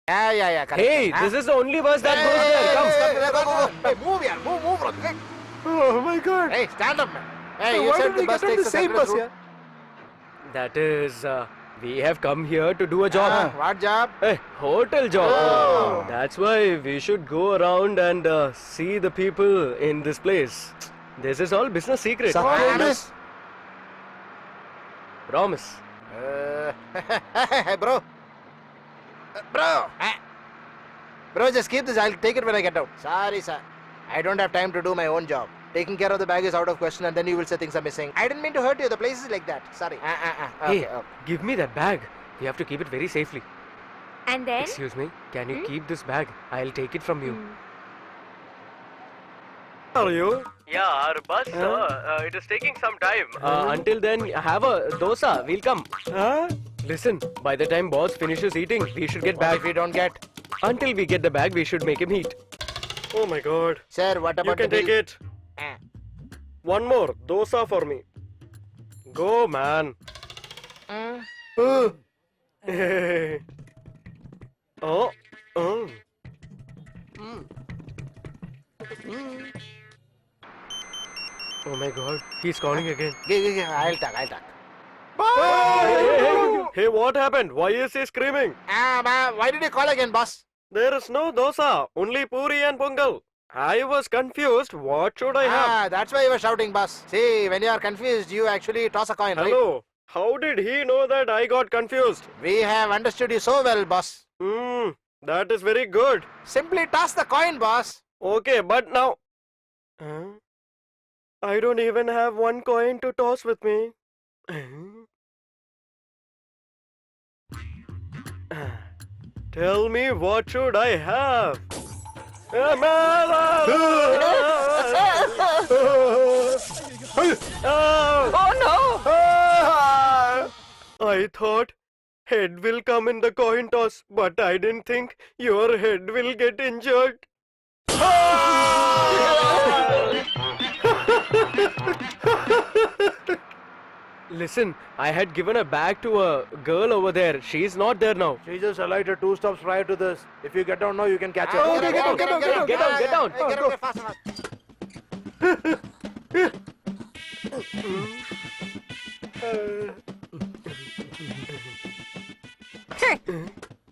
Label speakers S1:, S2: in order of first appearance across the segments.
S1: Yeah, correct.
S2: Hey, this is the only bus that goes there. Come.
S1: Hey, move here. Move, bro. Hey.
S3: Oh my God.
S1: Hey, stand up, man. Hey, you
S3: Why
S1: said
S3: did
S1: the
S3: we
S1: bus
S3: get on
S1: takes
S3: the
S1: a
S3: same
S1: circular
S3: bus
S1: route.
S3: here?
S2: That is, we have come here to do a job.
S1: What job?
S2: Hey, hotel job.
S1: Oh.
S2: That's why we should go around and see the people in this place. This is all business secret.
S1: Promise.
S2: Promise.
S1: Hey, bro. Bro. Bro, just keep this. I'll take it when I get out. Sorry, sir. I don't have time to do my own job. Taking care of the bag is out of question, and then you will say things are missing. I didn't mean to hurt you. The place is like that. Sorry.
S2: Hey, give me that bag. We have to keep it very safely.
S4: And then?
S2: Excuse me, can you keep this bag? I'll take it from you.
S3: Are you?
S2: Yeah, our bus, it is taking some time. Until then, have a dosa. We'll come.
S3: Huh?
S2: Listen, by the time boss finishes eating, we should get
S1: What
S2: back.
S1: if we don't get?
S2: Until we get the bag, we should make him eat.
S3: Oh my God.
S1: Sir, what
S3: You
S1: about
S3: can
S1: the
S3: take
S1: bill?
S3: it. One more dosa for me. Go, man. Oh. Oh.
S2: Oh my God, he's calling again.
S1: Give. I'll talk.
S3: Hey, what happened? Why is he screaming?
S1: Why did you call again, boss?
S3: There is no dosa, only puri and pongal. I was confused. What should I have?
S1: That's why you were shouting, boss. See, when you are confused, you actually toss a coin, right?
S3: Hello. How did he know that I got confused?
S1: We have understood you so well, boss.
S3: That is very good.
S1: Simply toss the coin, boss.
S3: Okay, but now... I don't even have one coin to toss with me. Tell me, what should I have?
S4: Oh no!
S3: I thought head will come in the coin toss, but I didn't think your head will get injured.
S2: Listen, I had given a bag to a girl over there. She's not there now.
S1: She just alighted 2 stops prior to this. If you get down now, you can catch her.
S2: Okay, get down.
S1: Get down, fast.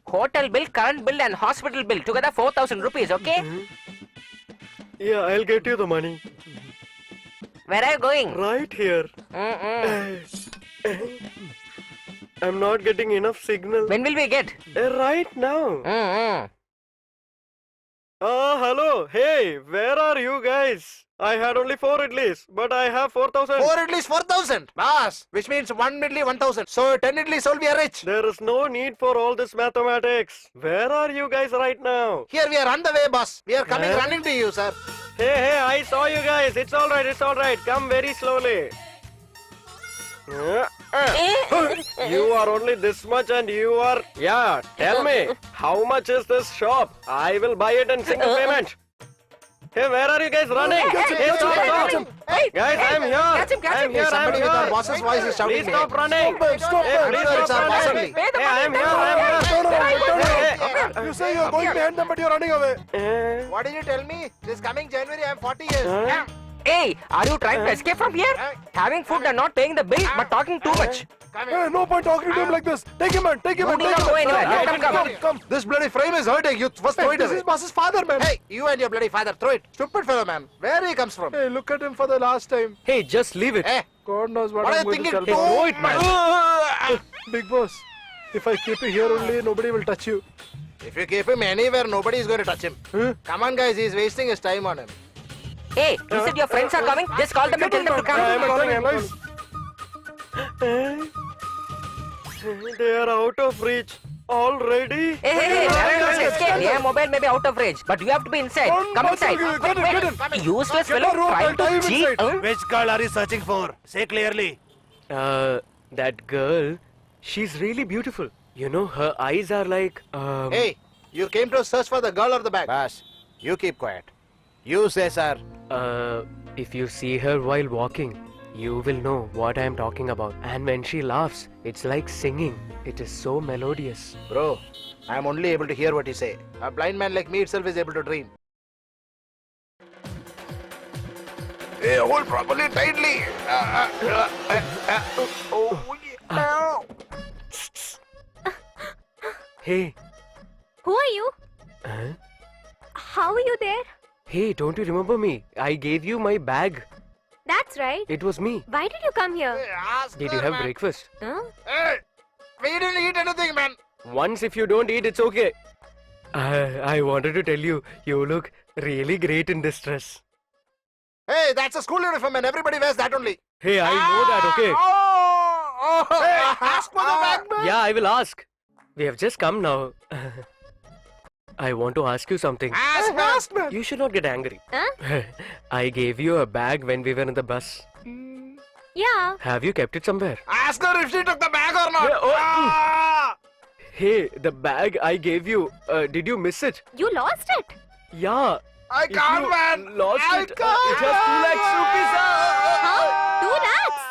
S4: Hotel bill, current bill and hospital bill together 4,000 rupees, okay?
S3: Yeah, I'll get you the money.
S4: Where are you going?
S3: Right here. I'm not getting enough signal.
S4: When will we get?
S3: Right now. Hello. Hey, where are you guys? I had only 4 idlis, but I have 4,000.
S1: 4 idlis, 4,000. Boss, which means 1 idli, 1,000. So 10 idlis will be rich.
S3: There is no need for all this mathematics. Where are you guys right now?
S1: Here we are on the way, boss. We are coming running to you, sir.
S3: Hey, I saw you guys. It's alright. Come very slowly. You are only this much and you are... Yeah, tell me. How much is this shop? I will buy it in single payment. Hey, where are you guys running? Hey, stop. Guys, I'm here. I'm here.
S1: Somebody with our boss's voice is shouting.
S3: Please stop running.
S1: Stop.
S3: Hey, please
S1: It's
S3: stop
S1: our boss
S3: running.
S1: only.
S3: Hey, I'm here.
S1: You say you're going behind them, but you're running away.
S3: Hey.
S1: What did you tell me? This coming January, I'm 40 years.
S4: Hey, are you trying to escape from here? Having food and not paying the bill, but talking too much.
S1: Hey,
S3: no point talking to him like this. Take him, man. Take him,
S4: You need not go anywhere. Let them come.
S1: This bloody frame is hurting. You first throw it away. This is boss's father, man. Hey, you and your bloody father, throw it. Stupid fellow, man. Where he comes from?
S3: Hey, look at him for the last time.
S2: Hey, just leave it.
S1: Hey,
S3: God knows what
S1: what are
S3: I'm
S1: you
S3: going to
S1: thinking?
S3: tell him.
S2: Throw it, man.
S3: Big boss, if I keep you here only, nobody will touch you.
S1: If you keep him anywhere, nobody is going to touch him. Come on, guys. He's wasting his time on him.
S4: Hey, you said your friends are coming? Just call them and tell them to come.
S3: I'm coming. They are out of reach already.
S4: Hey, never escape. Yeah, mobile may be out of range, but you have to be inside. Come inside. Wait. Useless fellow trying to cheat.
S1: Which girl are you searching for? Say clearly.
S2: That girl, she's really beautiful. You know, her eyes are like,
S1: Hey, you came to search for the girl or the bag? Boss, you keep quiet. You say, sir.
S2: if you see her while walking, you will know what I am talking about. And when she laughs, it's like singing. It is so melodious.
S1: Bro, I am only able to hear what you say. A blind man like me itself is able to dream. Hey, hold properly, tightly.
S2: Hey.
S5: Who are you?
S2: Huh?
S5: How are you there?
S2: Hey, don't you remember me? I gave you my bag.
S5: That's right.
S2: It was me.
S5: Why did you come here?
S2: Did you have breakfast?
S5: Huh?
S1: Hey, we didn't eat anything, man.
S2: Once if you don't eat, it's okay. I wanted to tell you, you look really great in this dress.
S1: Hey, that's a school uniform and everybody wears that only.
S2: Hey, I know that, okay?
S1: Hey, ask for the bag, man.
S2: Yeah, I will ask. We have just come now. I want to ask you something.
S1: Ask, man.
S2: You should not get angry.
S5: Huh?
S2: I gave you a bag when we were in the bus.
S5: Yeah.
S2: Have you kept it somewhere?
S1: Ask her if she took the bag or not.
S2: Yeah, oh,
S1: Ah!
S2: Hey, the bag I gave you, did you miss it?
S5: You lost it.
S2: Yeah.
S1: I
S2: If
S1: can't,
S2: you
S1: man.
S2: Lost
S1: I
S2: it.
S1: can't.
S2: It has 2 lakhs rupees.
S5: How? 2 lakhs?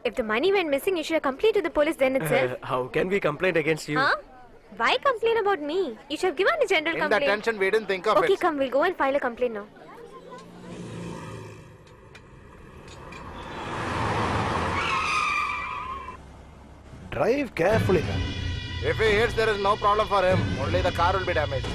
S5: If the money went missing, you should have complained to the police then itself.
S2: How can we complain against you?
S5: Huh? Why complain about me? You should have given a general
S1: In the
S5: complaint.
S1: tension, we didn't think of
S5: Okay,
S1: it.
S5: come, we'll go and file a complaint now.
S1: Drive carefully, man. If he hits, there is no problem for him. Only the car will be damaged.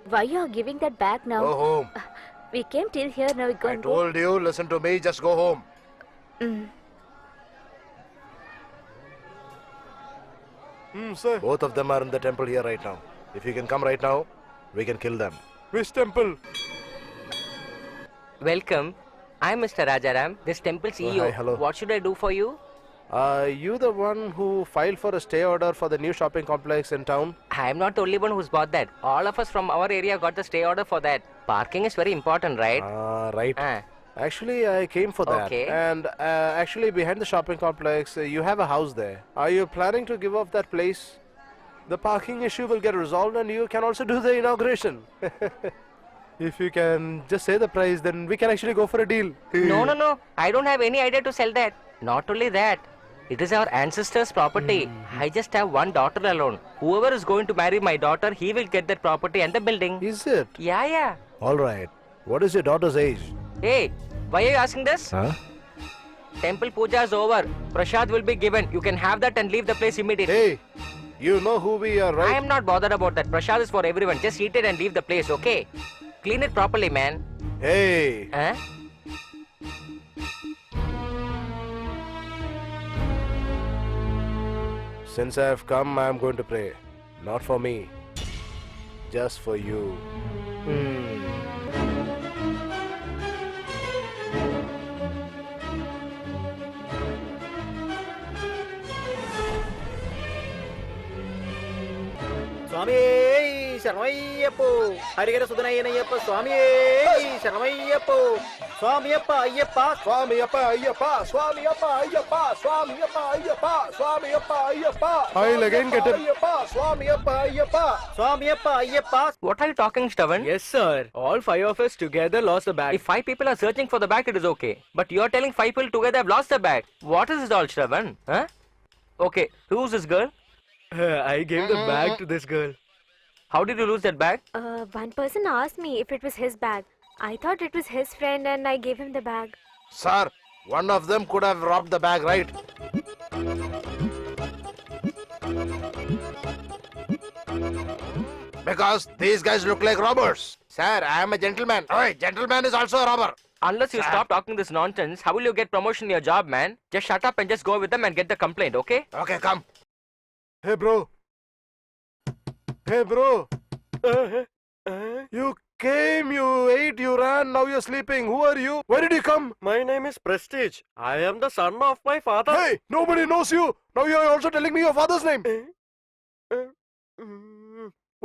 S6: Why you are giving that back now?
S1: Go home.
S6: We came till here, now we go
S1: I
S6: and go.
S1: told you, listen to me, just go home.
S3: Sir.
S1: Both of them are in the temple here right now. If you can come right now, we can kill them.
S3: Which temple?
S4: Welcome. I'm Mr. Rajaram, this temple CEO.
S1: hi, hello.
S4: What should I do for you?
S1: You the one who filed for a stay order for the new shopping complex in town?
S4: I'm not the only one who's bought that. All of us from our area got the stay order for that. Parking is very important, right?
S1: Right.
S4: Ah.
S1: Actually, I came for that.
S4: Okay.
S1: And actually, behind the shopping complex, you have a house there. Are you planning to give up that place? The parking issue will get resolved and you can also do the inauguration. If you can just say the price, then we can actually go for a deal.
S4: No. I don't have any idea to sell that. Not only that, it is our ancestors' property. I just have one daughter alone. Whoever is going to marry my daughter, he will get that property and the building.
S1: Is it?
S4: Yeah.
S1: Alright. What is your daughter's age?
S4: Hey, why are you asking this?
S1: Huh?
S4: Temple puja is over. Prasad will be given. You can have that and leave the place immediately.
S1: Hey, you know who we are, right?
S4: I am not bothered about that. Prasad is for everyone. Just eat it and leave the place, okay? Clean it properly, man.
S1: Hey,
S4: Huh?
S1: since I have come, I am going to pray. Not for me, just for you.
S7: స్వామి శరణమయ్యప్పో హరిహర సుధనయ్యనయ్యప్ప స్వామి శరణమయ్యప్పో స్వామి అప్ప Ayyappa
S1: Swami Appa Ayyappa, Swami Appa Ayyappa, Swami Appa Ayyappa, Swami Appa Ayyappa.
S3: I'll again get him.
S1: Ayyappa, Swami Appa Ayyappa.
S7: స్వామి అప్ప Ayyappa.
S4: What are you talking, Stavan?
S2: Yes, sir. All 5 of us together lost the bag.
S4: If 5 people are searching for the bag, it is okay. But you are telling 5 people together have lost the bag. What is this all, Stavan? Huh? Okay, who's this girl?
S2: I gave the bag to this girl.
S4: How did you lose that bag?
S5: One person asked me if it was his bag. I thought it was his friend and I gave him the bag.
S1: Sir, one of them could have robbed the bag, right? Because these guys look like robbers. Sir, I am a gentleman. Oh, gentleman is also a robber.
S4: Unless you stop talking this nonsense, how will you get promotion in your job, man? Just shut up and just go with them and get the complaint, okay?
S1: Okay, come.
S3: Hey, bro. Hey, bro. You came, you ate, you ran, now you're sleeping. Who are you? Where did you come?
S2: My name is Prestige. I am the son of my father.
S3: Hey, nobody knows you. Now you're also telling me your father's name.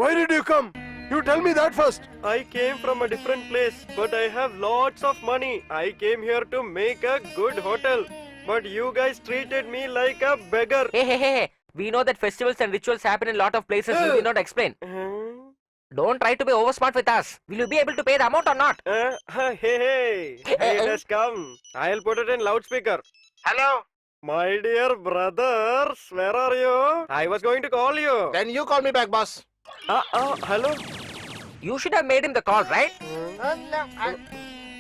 S3: Why did you come? You tell me that first.
S2: I came from a different place, but I have lots of money. I came here to make a good hotel, but you guys treated me like a beggar.
S4: Hey. We know that festivals and rituals happen in a lot of places. You did not explain. Don't try to be over smart with us. Will you be able to pay the amount or not?
S3: Hey, it has come. I'll put it in loudspeaker.
S1: Hello?
S3: My dear brothers, where are you? I was going to call you.
S1: Then you call me back, boss.
S3: Hello.
S4: You should have made him the call, right?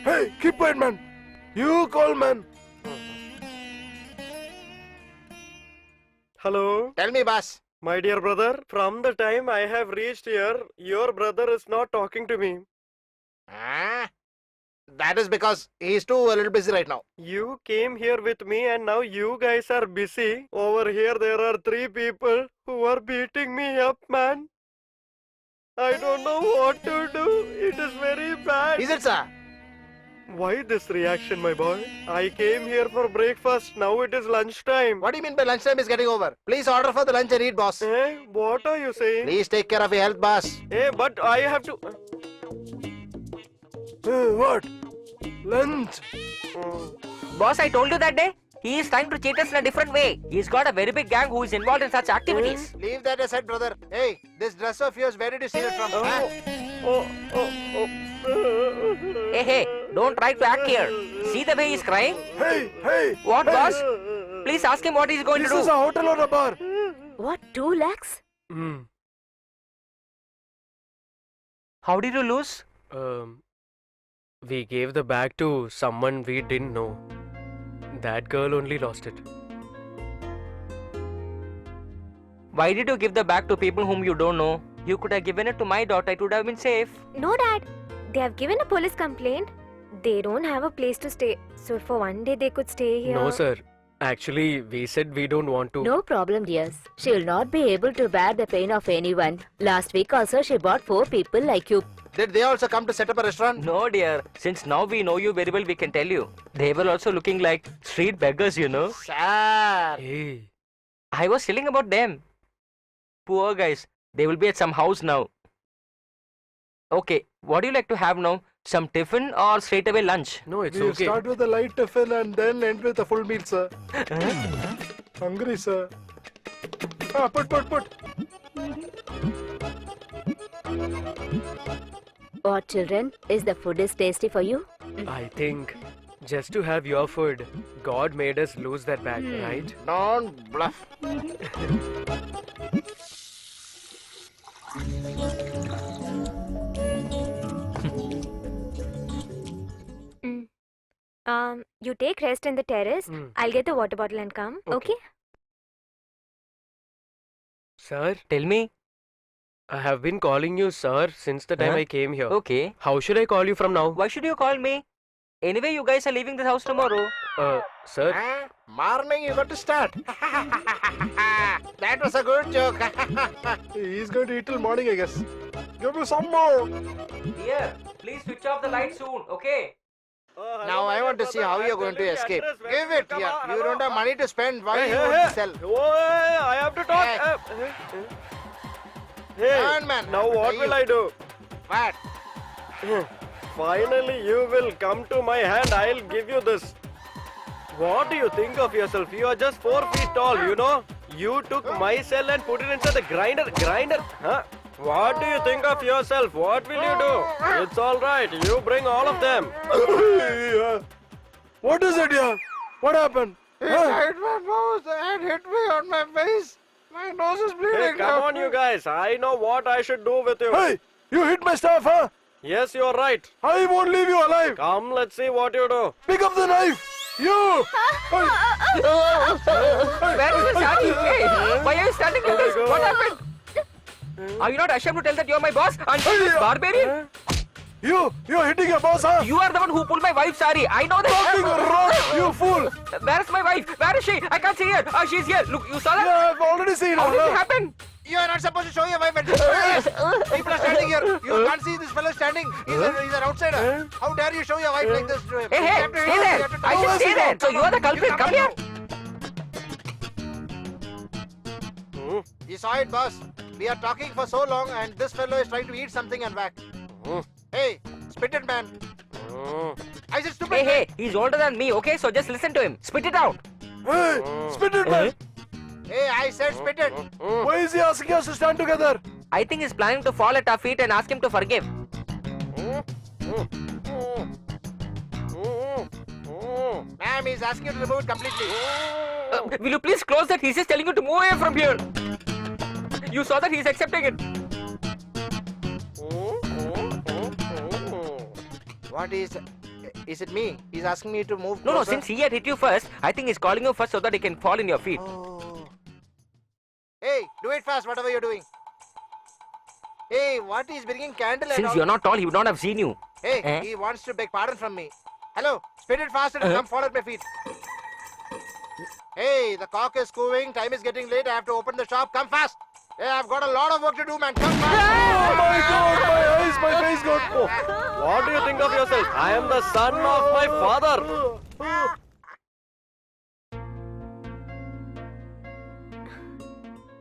S1: Hey, keep quiet, man. You call, man.
S3: Hello.
S1: Tell me, boss.
S3: My dear brother, from the time I have reached here, your brother is not talking to me.
S1: That is because he's a little busy right now.
S3: You came here with me and now you guys are busy. Over here there are 3 people who are beating me up, man. I don't know what to do. It is very bad.
S1: Is it, sir?
S3: Why this reaction, my boy? I came here for breakfast. Now it is lunchtime.
S1: What do you mean by lunchtime is getting over? Please order for the lunch and eat, boss.
S3: What are you saying?
S1: Please take care of your health, boss.
S3: But I have to...
S1: What? Lunch?
S4: Boss, I told you that day. He is trying to cheat us in a different way. He's got a very big gang who is involved in such activities.
S1: Leave that aside, brother. Hey, this dress of yours, where did you steal it from?
S4: Hey, don't try to act here. See the way he's crying?
S1: Hey!
S4: What, boss? Please ask him what he's going to do.
S1: This is a hotel or a bar?
S6: What, 2 lakhs?
S4: How did you lose?
S3: We gave the bag to someone we didn't know. That girl only lost it.
S4: Why did you give the bag to people whom you don't know? You could have given it to my daughter. It would have been safe.
S5: No, Dad. They have given a police complaint. They don't have a place to stay. So for one day they could stay here.
S3: No, sir. Actually, we said we don't want to.
S6: No problem, dears. She will not be able to bear the pain of anyone. Last week also she bought 4 people like you.
S1: Did they also come to set up a restaurant?
S4: No, dear. Since now we know you very well, we can tell you. They were also looking like street beggars, you know.
S1: Sir.
S3: Hey.
S4: I was telling about them. Poor guys. They will be at some house now. Okay, what do you like to have now? Some tiffin or straight away lunch?
S3: No, it's
S1: We'll
S3: okay.
S1: start with a light tiffin and then end with a full meal, sir. Hungry, sir. Put.
S6: What, children? Is the food is tasty for you?
S3: I think just to have your food, God made us lose that bag, right?
S1: Don't bluff.
S5: You take rest in the terrace. I'll get the water bottle and come. Okay?
S3: Sir,
S4: Tell me.
S3: I have been calling you sir since the time
S4: Huh?
S3: I came here.
S4: Okay.
S3: How should I call you from now?
S4: Why should you call me? Anyway, you guys are leaving this house tomorrow.
S3: Sir?
S1: Morning, you got to start. That was a good joke. He's going to eat till morning, I guess. Give me some more.
S4: Dear, please switch off the light soon, okay?
S1: Now I want to see how you're going to escape. Give it here. You don't have money to spend. Why you want to sell?
S3: Oh, I have to talk. Hey,
S1: Come on, man.
S3: now what will I do?
S1: What?
S3: Finally, you will come to my hand. I'll give you this. What do you think of yourself? You are just 4 feet tall, you know? You took my cell and put it into the grinder. Huh? What do you think of yourself? What will you do? It's alright. You bring all of them.
S1: What is it here? What happened? It hit my nose and hit me on my face. My nose is bleeding.
S3: Hey, come on, you guys. I know what I should do with you.
S1: Hey, you hit my staff, huh?
S3: Yes, you're right.
S1: I won't leave you alive.
S3: Come, let's see what you do.
S1: Pick up the knife. You.
S4: Where is the Sati? Hey, why are you standing like this? What happened? Are you not ashamed to tell that you're my boss? And this barbarian?
S1: You're hitting your boss, huh?
S4: You are the one who pulled my wife's sari. I know
S1: Talking
S4: that.
S1: rot, you fool.
S4: Where is my wife? Where is she? I can't see her. She's here. Look, you saw that?
S1: Yeah, I've already seen
S4: How did it
S1: her.
S4: happen?
S1: You are not supposed to show your wife at this place. People are standing here. You can't see this fellow standing. He's an outsider. How dare you show your wife like this to him?
S4: Hey, hey, stay there. I said stay there. So you are the culprit. Come here.
S1: You saw it, boss. We are talking for so long and this fellow is trying to eat something and whack. Hey, spit it, man. I said stupid.
S4: Hey, he's older than me, okay? So just listen to him. Spit it out.
S1: Hey, spit it, man. Hey, I said spit it. Why is he asking us to stand together?
S4: I think he's planning to fall at our feet and ask him to forgive.
S1: Ma'am, he's asking you to remove it completely.
S4: Will you please close that? He's just telling you to move away from here. You saw that he's accepting it.
S1: What is... Is it me? He's asking me to move
S4: No,
S1: closer?
S4: since he had hit you first, I think he's calling you first so that he can fall in your feet.
S1: Oh. Hey, do it fast, whatever you're doing. Hey, what is bringing candle and
S4: Since
S1: all?
S4: you're not tall, he would not have seen you.
S1: Hey,
S4: Eh?
S1: he wants to beg pardon from me. Hello, spit it faster and come fall at my feet. Hey, the cock is cooing, time is getting late, I have to open the shop, come fast. Hey, I've got a lot of work to do, man, come fast.
S3: Oh my God, my eyes, my face got... Oh, what do you think of yourself? I am the son of my father.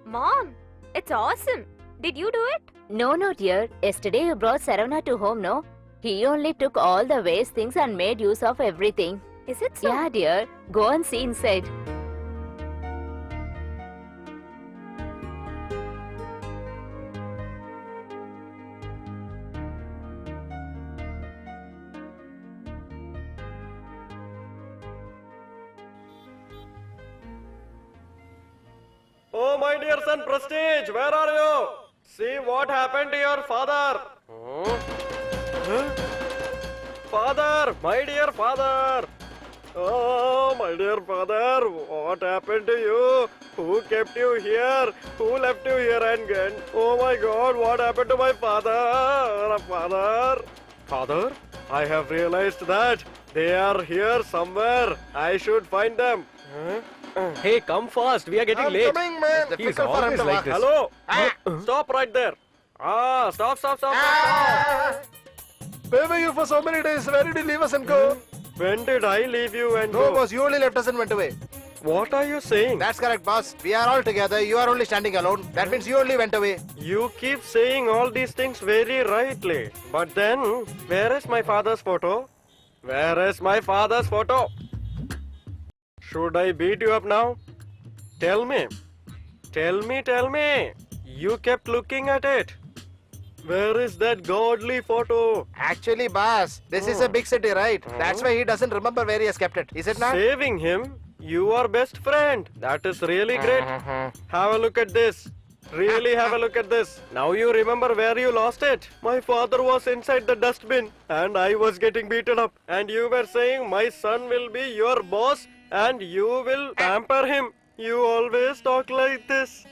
S5: Mom, it's awesome. Did you do it?
S6: No, dear. Yesterday you brought Saravana to home, no? He only took all the waste things and made use of everything.
S5: Is it so?
S6: Yeah, dear. Go and see inside.
S3: Oh, my dear son Prestige, where are you? See what happened to your father. Father, my dear father. Oh, my dear father, what happened to you? Who kept you here? Who left you here and oh my God, what happened to my father? Father, I have realized that they are here somewhere. I should find them. Hey, come fast. We are getting
S1: I'm
S3: late.
S1: coming, man.
S3: He's
S1: Difficult for him
S3: always
S1: to
S3: like
S1: walk.
S3: this. Hello. Stop right there. Stop.
S1: Where were you for so many days? Where did you leave us and go?
S3: When did I leave you and
S1: No,
S3: go?
S1: boss, you only left us and went away.
S3: What are you saying?
S1: That's correct, boss. We are all together. You are only standing alone. That means you only went away.
S3: You keep saying all these things very rightly. But then, where is my father's photo? Where is my father's photo? Should I beat you up now? Tell me. Tell me. You kept looking at it. Where is that godly photo?
S1: Actually, boss, this is a big city, right? That's why he doesn't remember where he has kept it. Is it not?
S3: Saving him? You are best friend. That is really great. Have a look at this. Really have a look at this. Now you remember where you lost it. My father was inside the dustbin and I was getting beaten up. And you were saying my son will be your boss and you will pamper him. You always talk like this.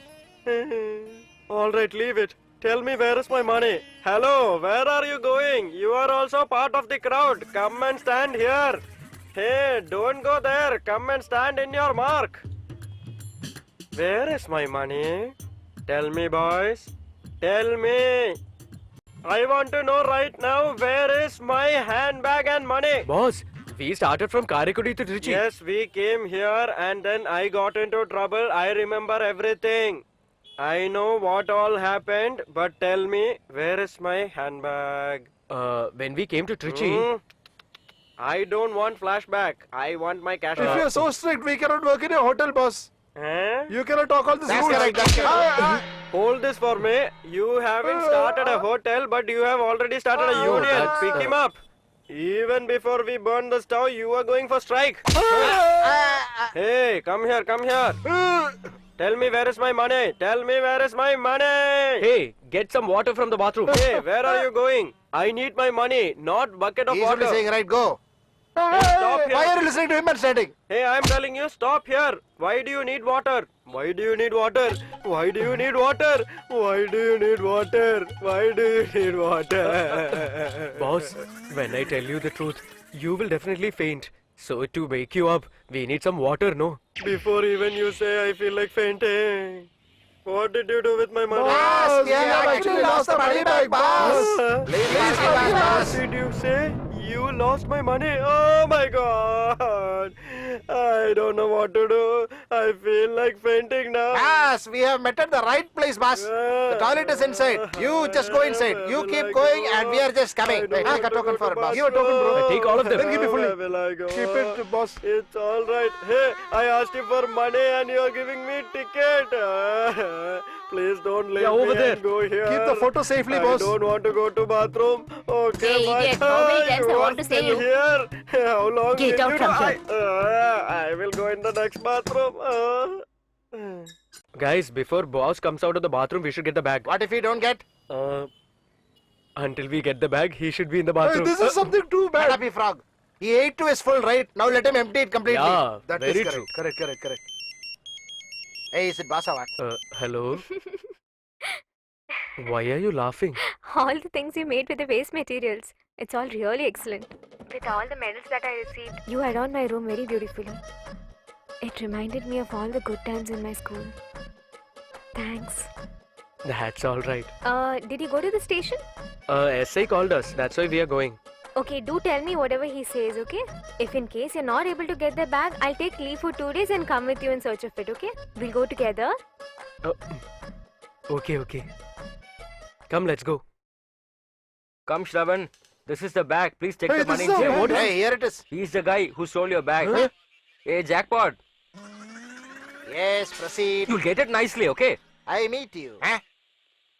S3: Alright, leave it. Tell me, where is my money? Hello, where are you going? You are also part of the crowd. Come and stand here. Hey, don't go there. Come and stand in your mark. Where is my money? Tell me, boys. Tell me. I want to know right now, where is my handbag and money?
S2: Boss, we started from Karakudi to Trichy.
S3: Yes, we came here and then I got into trouble. I remember everything. I know what all happened, but tell me, where is my handbag?
S2: When we came to Trichy,
S3: I don't want flashback. I want my cash.
S1: If you are so strict, we cannot work in a hotel, boss.
S3: Huh?
S1: You cannot talk all this rules. That's correct.
S3: Hold this for me. You haven't started a hotel, but you have already started a union.
S2: that's
S3: Pick him up. Even before we burn the stove, you are going for strike. Hey, come here. Tell me, where is my money? Tell me, where is my money?
S2: hey, get some water from the bathroom.
S3: Hey, where are you going? I need my money, not bucket of
S1: He's only
S3: water.
S1: saying, right, go.
S3: Stop here.
S1: Why are you listening to him and standing?
S3: Hey, I'm telling you, stop here. Why do you need water? Why do you need water? Why do you need water? Why do you need water? Why do you need water?
S2: Boss, when I tell you the truth, you will definitely faint. So to wake you up, we need some water, no?
S3: Before even you say, I feel like fainting. What did you do with my money?
S1: Boss, we have actually lost the money bag, boss. Please give us, boss.
S3: Did you say you lost my money? Oh my God! I don't know what to do. I feel like fainting now.
S1: Boss, we have met at the right place, boss. The toilet is inside. You just go inside. You keep going and we are just coming. Wait, take a token for it, boss.
S2: Give a token, bro. Take all of them.
S1: Then give me fully.
S3: Where will I go?
S1: Keep it, boss.
S3: It's all right. Hey, I asked you for money and you're giving me ticket. Please don't leave
S2: Yeah, over
S3: me
S2: there.
S3: and go here.
S1: Keep the photo safely,
S3: I
S1: boss.
S3: don't want to go to bathroom. Okay,
S6: Hey,
S3: bye.
S6: idiot, how many times I
S3: You
S6: want
S3: are
S6: to say
S3: still
S6: you?
S3: here. How long
S6: Get
S3: will
S6: out
S3: you
S6: from
S3: do?
S6: here.
S3: I will go in the next bathroom. Guys, before boss comes out of the bathroom, we should get the bag.
S1: What if we don't get?
S3: Until we get the bag, he should be in the
S1: Hey,
S3: bathroom.
S1: this is something too bad. Happy frog. He ate to his full, right? Now let him empty it completely.
S3: Yeah,
S1: That
S3: very
S1: is correct.
S3: true.
S1: Correct. Hey, is it Basa what?
S3: Hello? Why are you laughing?
S5: All the things you made with the waste materials. It's all really excellent. With all the medals that I received, you adorned my room very beautifully. It reminded me of all the good times in my school. Thanks.
S3: That's all right.
S5: Did you go to the station?
S3: SI called us. That's why we are going.
S5: Okay, do tell me whatever he says, okay? If in case you're not able to get the bag, I'll take leave for 2 days and come with you in search of it, okay? We'll go together.
S3: Okay. Come, let's go.
S4: Come, Shravan. This is the bag. Please take
S1: Hey,
S4: the
S1: this
S4: money
S1: is
S4: and
S1: our
S4: check.
S1: bag. Hey, here it is.
S4: He's the guy who stole your bag.
S1: Huh?
S4: Hey, jackpot.
S1: Yes, proceed.
S4: You'll get it nicely, okay?
S1: I meet you. Huh?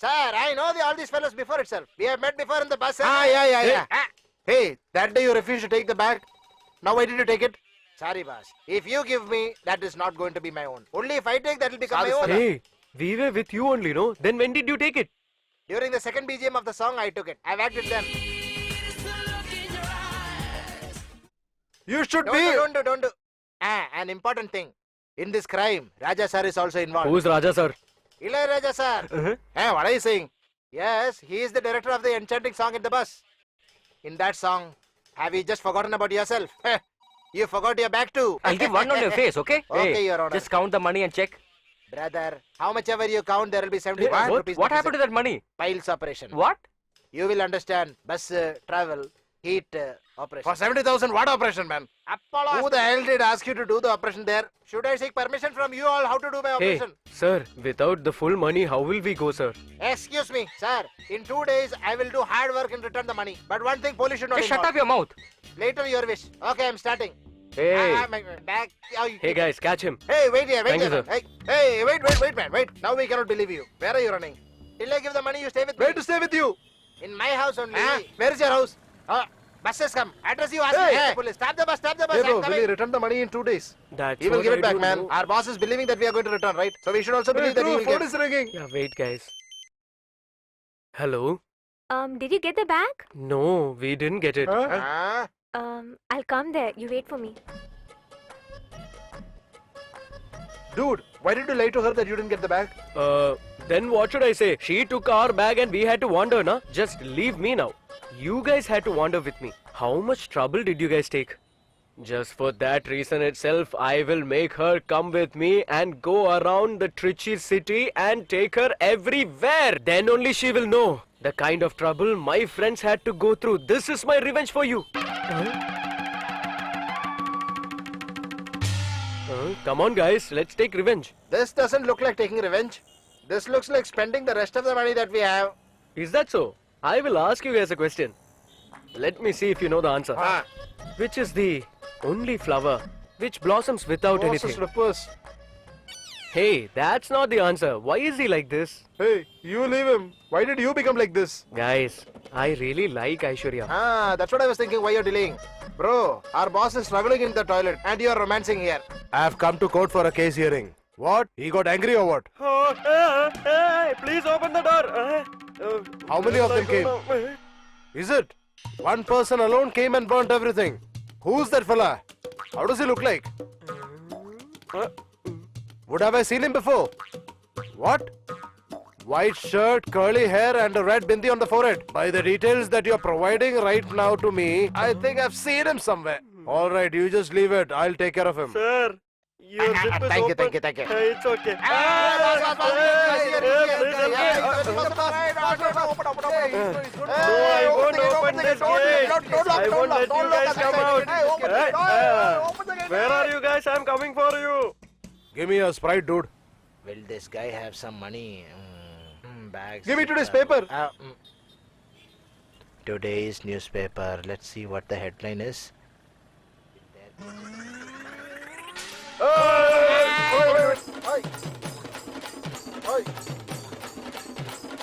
S1: Sir, I know all these fellows before itself. We have met before in the bus. Yeah. Hey, that day you refused to take the bag. Now why did you take it? Sorry, boss. If you give me, that is not going to be my own. Only if I take, that will become my own.
S3: Hey, we were with you only, no? Then when did you take it?
S1: During the second BGM of the song, I took it. I've acted then. You should Don't do. An important thing. In this crime, Raja sir is also involved.
S3: Who's Raja sir?
S1: Raja sir. What are you saying? Yes, he is the director of the enchanting song in the bus. In that song, have you just forgotten about yourself? You forgot your bag too.
S4: I'll give one on your face, okay?
S1: Okay,
S4: Hey,
S1: Your Honor.
S4: just count the money and check.
S1: Brother, how much ever you count, there will be 75
S4: What?
S1: rupees.
S4: What happened to that money?
S1: Piles operation.
S4: What?
S1: You will understand. Bus travel, heat operation. For 70,000, what operation, man? Apollo. Who the hell did ask you to do the operation there? Should I seek permission from you all how to do my
S3: Hey,
S1: operation?
S3: sir, without the full money, how will we go, sir?
S1: Excuse me, sir. In 2 days, I will do hard work and return the money. But one thing, police should not
S4: Hey, shut
S1: involve.
S4: up your mouth.
S1: Later, your wish. Okay, I'm starting.
S3: Hey.
S1: My bag.
S3: Hey guys, catch him.
S1: Hey, wait here,
S3: Thank
S1: here.
S3: you,
S1: man. Hey, wait, man. Wait. Now we cannot believe you. Where are you running? Till I give the money, you stay with me. Where to stay with you? In my house only. Where is your house? Buses come. Address you ask me. Hey, police. Stop the bus. Hey bro, will you return the money in 2 days?
S3: That's
S1: He will
S3: what
S1: give
S3: I
S1: it back,
S3: don't
S1: man.
S3: know.
S1: Our boss is believing that we are going to return, right? So we should also believe that he will get. Is ringing.
S3: Yeah, wait guys. Hello?
S5: Did you get the bag?
S3: No, we didn't get it.
S5: I'll come there. You wait for me.
S1: Dude, why did you lie to her that you didn't get the bag?
S3: Then what should I say? She took our bag and we had to wander, na? Just leave me now. You guys had to wander with me. How much trouble did you guys take? Just for that reason itself, I will make her come with me and go around the Trichy city and take her everywhere. Then only she will know the kind of trouble my friends had to go through. This is my revenge for you. Come on guys, let's take revenge.
S1: This doesn't look like taking revenge. This looks like spending the rest of the money that we have.
S3: Is that so? I will ask you guys a question. Let me see if you know the answer. Which is the only flower which blossoms without anything?
S1: Slippers.
S3: Hey, that's not the answer. Why is he like this?
S1: Hey, you leave him. Why did you become like this?
S3: Guys, I really like Aishwarya.
S1: That's what I was thinking. Why you're delaying? Bro, our boss is struggling in the toilet and you're romancing here. I have come to court for a case hearing. What? He got angry or what?
S3: Oh, hey, please open the door.
S1: How many of them came? Is it? One person alone came and burnt everything. Who's that fella? How does he look like? Would have I seen him before? What? White shirt, curly hair and a red bindi on the forehead. By the details that you're providing right now to me, I think I've seen him somewhere. Alright, you just leave it. I'll take care of him.
S3: Sir, your zip is
S1: Thank you,
S3: open.
S1: thank you, thank you.
S3: Hey, it's okay. No, I won't open this gate. I won't let you guys come out. Where are you guys? I'm coming for you.
S1: Give me a Sprite, dude. Will this guy have some money? Bags. Give me today's paper. Today's newspaper. Let's see what the headline is.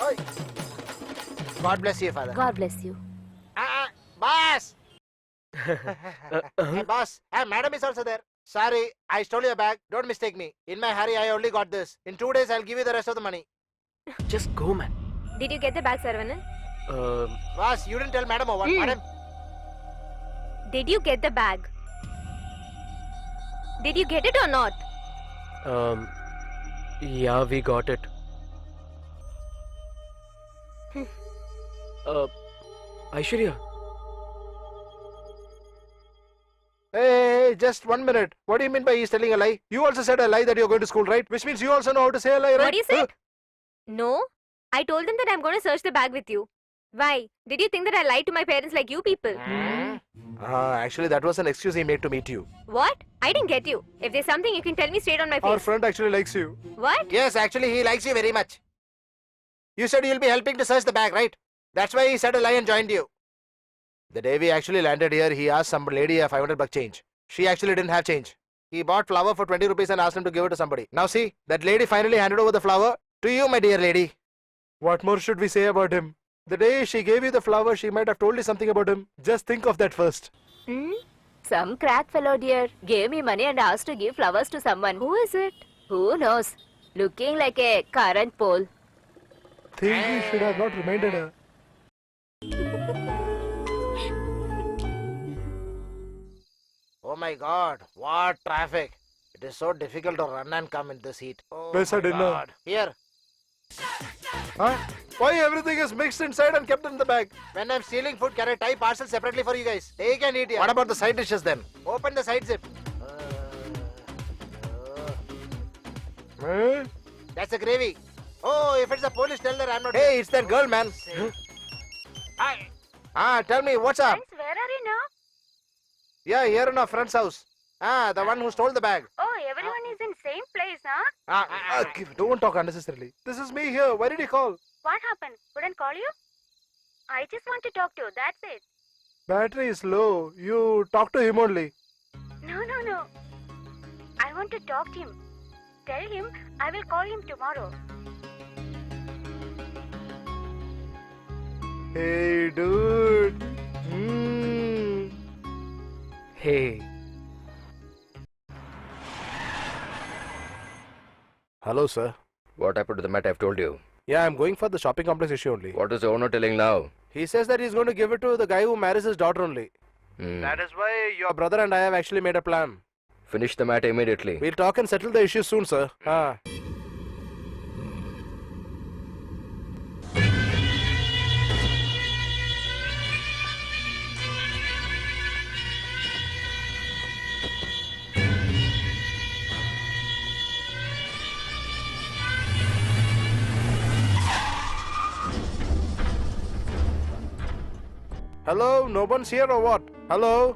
S1: Oi. God bless you, father.
S6: God bless you.
S1: Boss! Hey, boss. Hey, madam is also there. Sorry, I stole your bag. Don't mistake me. In my hurry, I only got this. In 2 days, I'll give you the rest of the money.
S3: Just go, man.
S5: Did you get the bag, Saravanan?
S1: Boss, you didn't tell madam or what? Madam?
S5: Did you get the bag? Did you get it or not?
S3: Yeah, we got it. Aishwarya.
S1: Hey, just 1 minute. What do you mean by he's telling a lie? You also said a lie that you're going to school, right? Which means you also know how to say a lie, right?
S5: What do you say? No. I told them that I'm going to search the bag with you. Why? Did you think that I lied to my parents like you people?
S1: Actually, that was an excuse he made to meet you.
S5: What? I didn't get you. If there's something, you can tell me straight on my face.
S1: Our friend actually likes you.
S5: What?
S1: Yes, actually, he likes you very much. You said you'll be helping to search the bag, right? That's why he said a lie and joined you. The day we actually landed here, he asked some lady a 500 buck change. She actually didn't have change. He bought flour for 20 rupees and asked him to give it to somebody. Now see, that lady finally handed over the flour to you, my dear lady. What more should we say about him? The day she gave you the flour, she might have told you something about him. Just think of that first.
S6: Some crack fellow, dear, gave me money and asked to give flowers to someone.
S5: Who is it?
S6: Who knows? Looking like a current pole.
S1: Think we should have not reminded her. Oh my god, what traffic. It is so difficult to run and come in this heat. Oh
S8: Where's
S1: my
S8: our dinner?
S1: God. Here. Huh? Why everything is mixed inside and kept in the bag? When I'm stealing food, can I tie parcels separately for you guys? Take and eat here. What about the side dishes then? Open the side zip. That's the gravy. Oh, if it's a police, tell her I'm not. Hey, it's that girl, man. Hi. Tell me, what's up?
S5: Friends, where are you now?
S1: Yeah, here in our friend's house. The one who stole the bag.
S5: Oh, everyone is in same place, huh?
S1: Don't talk unnecessarily. This is me here. Why did you call?
S5: What happened? Couldn't call you? I just want to talk to you, that's it.
S1: Battery is low. You talk to him only.
S5: No. I want to talk to him. Tell him I will call him tomorrow.
S1: Hey, dude.
S3: Hey.
S1: Hello, sir.
S3: What happened to the mat I've told you?
S1: Yeah, I'm going for the shopping complex issue only.
S3: What is the owner telling now?
S1: He says that he's going to give it to the guy who marries his daughter only. That is why your brother and I have actually made a plan.
S3: Finish the mat immediately.
S1: We'll talk and settle the issue soon, sir. Hello, no one's here or what? Hello?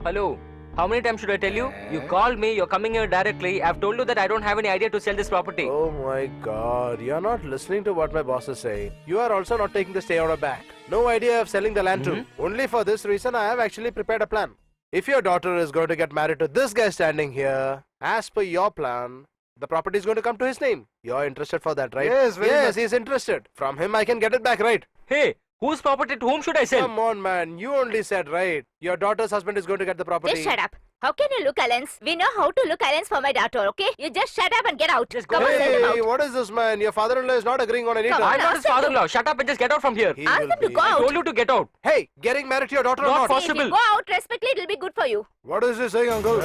S4: Hello. How many times should I tell you? You called me, you're coming here directly. I've told you that I don't have any idea to sell this property.
S1: Oh my god, you're not listening to what my boss is saying. You are also not taking the stay order back. No idea of selling the land too. Only for this reason I have actually prepared a plan. If your daughter is going to get married to this guy standing here, as per your plan, the property is going to come to his name. You're interested for that, right?
S8: Yes, very
S1: Yes,
S8: much.
S1: he's interested. From him I can get it back, right?
S4: Hey, whose property to whom should I sell?
S1: Come on, man. You only said right. Your daughter's husband is going to get the property.
S6: Just shut up. How can you look Allen's? We know how to look Allen's for my daughter, okay? You just shut up and get out.
S4: Just go
S6: Come on, send him
S1: Hey,
S6: out.
S1: what is this, man? Your father-in-law is not agreeing on any
S6: Come
S1: terms.
S6: on,
S4: I'm not his father-in-law. Shut up and just get out from here.
S1: He
S6: Ask
S1: will
S6: them to
S1: be.
S6: go
S4: I
S6: out.
S4: told you to get out.
S1: Hey, getting married to your daughter or
S4: Not
S1: not?
S4: possible.
S6: If you go out, respectfully, it'll be good for you.
S1: What is he saying, uncle?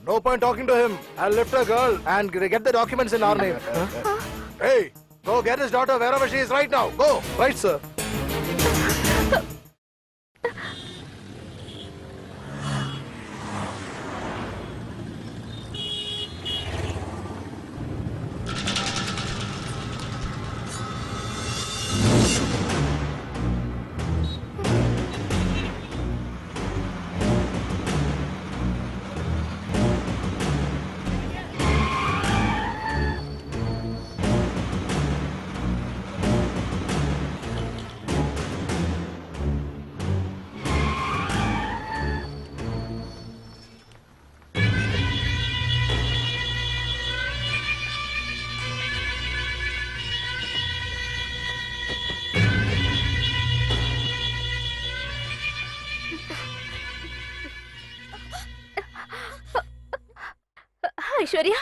S1: No point talking to him. I'll lift a girl and get the documents in our name. Hey, go get his daughter wherever she is right now. Go. Right, sir.
S5: Aishwarya,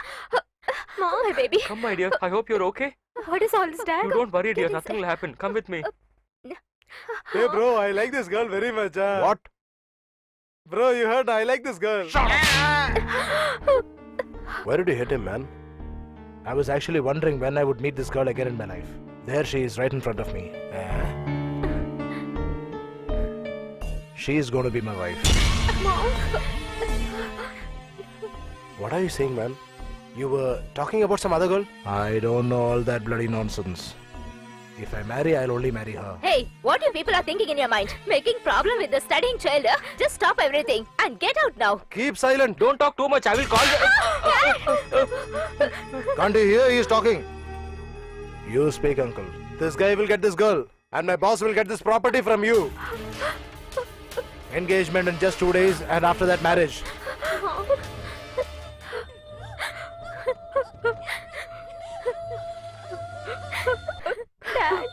S5: Mom, my baby.
S4: Come, my dear. I hope you're okay.
S5: What is all this, Dad?
S4: You don't worry, dear.
S5: Get
S4: Nothing will happen. Come with me.
S2: Hey bro, I like this girl very much.
S1: What?
S2: Bro, you heard I like this girl.
S1: Why did you hit him, man? I was actually wondering when I would meet this girl again in my life. There she is, right in front of me. She is going to be my wife.
S5: Mom.
S1: What are you saying, man? You were talking about some other girl? I don't know all that bloody nonsense. If I marry, I'll only marry her.
S6: Hey, what you people are thinking in your mind? Making problem with the studying child? Just stop everything and get out now.
S1: Keep silent.
S4: Don't talk too much. I will call you.
S1: Can't you hear he's talking? You speak, uncle. This guy will get this girl, and my boss will get this property from you. Engagement in just 2 days, and after that, marriage.
S5: Dad.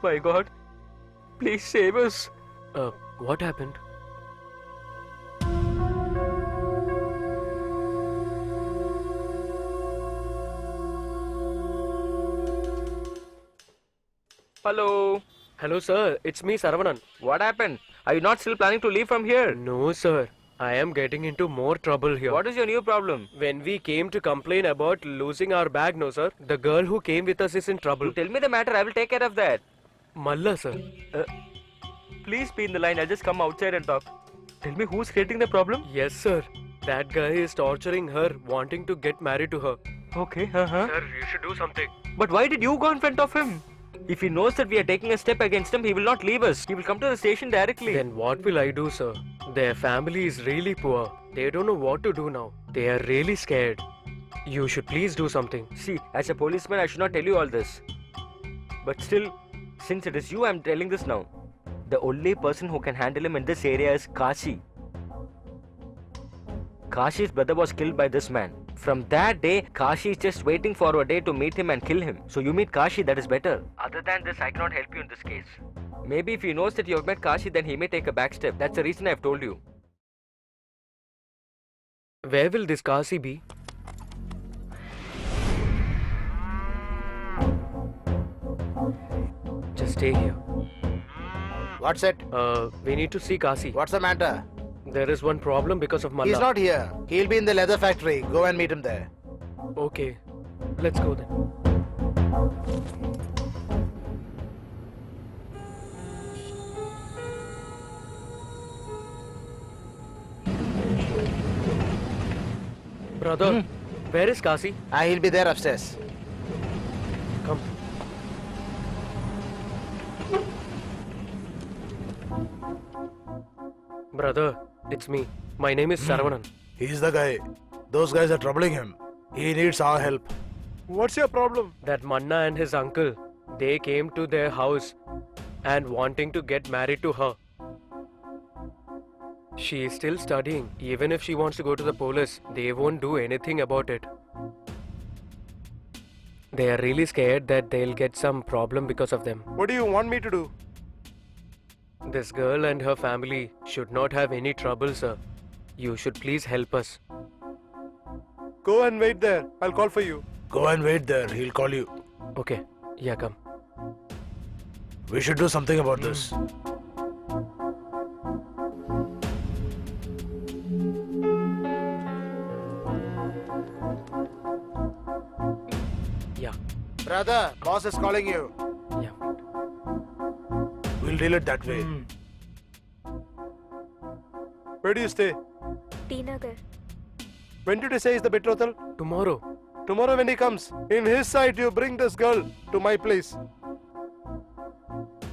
S4: My God. Please save us.
S3: What happened?
S4: Hello.
S3: Hello, sir. It's me, Saravanan.
S4: What happened? Are you not still planning to leave from here?
S3: No, sir. I am getting into more trouble here.
S4: What is your new problem?
S3: When we came to complain about losing our bag, no, sir, the girl who came with us is in trouble.
S4: You tell me the matter. I will take care of that.
S3: Malla, sir.
S4: Please be in the line. I'll just come outside and talk. Tell me who's creating the problem?
S3: Yes, sir. That guy is torturing her, wanting to get married to her.
S4: Okay.
S3: Sir, you should do something.
S4: But why did you go in front of him? If he knows that we are taking a step against him, he will not leave us. He will come to the station directly.
S3: Then what will I do, sir? Their family is really poor. They don't know what to do now. They are really scared. You should please do something.
S4: See, as a policeman, I should not tell you all this. But still, since it is you, I'm telling this now. The only person who can handle him in this area is Kashi. Kashi's brother was killed by this man. From that day, Kashi is just waiting for a day to meet him and kill him. So you meet Kashi, that is better. Other than this, I cannot help you in this case. Maybe if he knows that you have met Kashi, then he may take a back step. That's the reason I've told you.
S3: Where will this Kasi be? Just stay here.
S1: What's it?
S3: We need to see Kasi.
S1: What's the matter?
S3: There is one problem because of Malla.
S1: He's not here. He'll be in the leather factory. Go and meet him there.
S3: Okay. Let's go then. Brother, where is Kasi?
S1: He'll be there upstairs.
S3: Come. Brother, it's me. My name is Saravanan.
S1: He's the guy. Those guys are troubling him. He needs our help.
S2: What's your problem?
S3: That Manna and his uncle, they came to their house and wanting to get married to her. She is still studying. Even if she wants to go to the police, they won't do anything about it. They are really scared that they'll get some problem because of them.
S2: What do you want me to do?
S3: This girl and her family should not have any trouble, sir. You should please help us.
S2: Go and wait there. I'll call for you.
S1: Go and wait there. He'll call you.
S3: Okay, yeah, come.
S1: We should do something about this.
S3: Yeah,
S1: Brother, boss is calling you.
S3: yeah.
S1: We'll deal it that way.
S2: Where do you stay?
S5: T Nagar.
S2: When did you say is the betrothal?
S3: Tomorrow.
S2: Tomorrow when he comes. In his sight, you bring this girl to my place.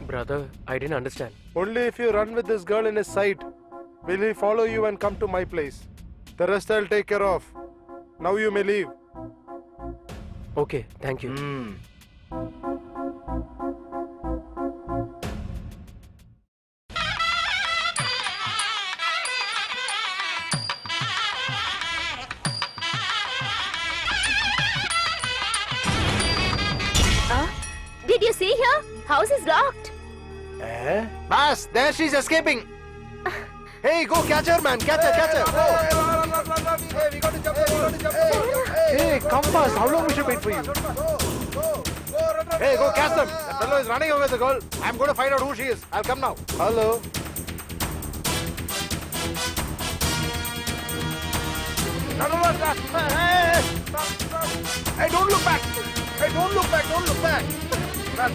S3: Brother, I didn't understand.
S2: Only if you run with this girl in his sight will he follow you and come to my place. The rest I'll take care of. Now you may leave.
S3: Okay, thank you.
S6: House is locked.
S1: Eh? Boss, there she's escaping. Hey, go catch her, man. Catch her, catch her. Hey, come fast. How long we should wait for you? Hey, go catch them. That fellow is running away with the girl. I'm going to find out who she is. I'll come now. Hello. Hey, don't look back. Hey, don't look back. Don't look back. Run.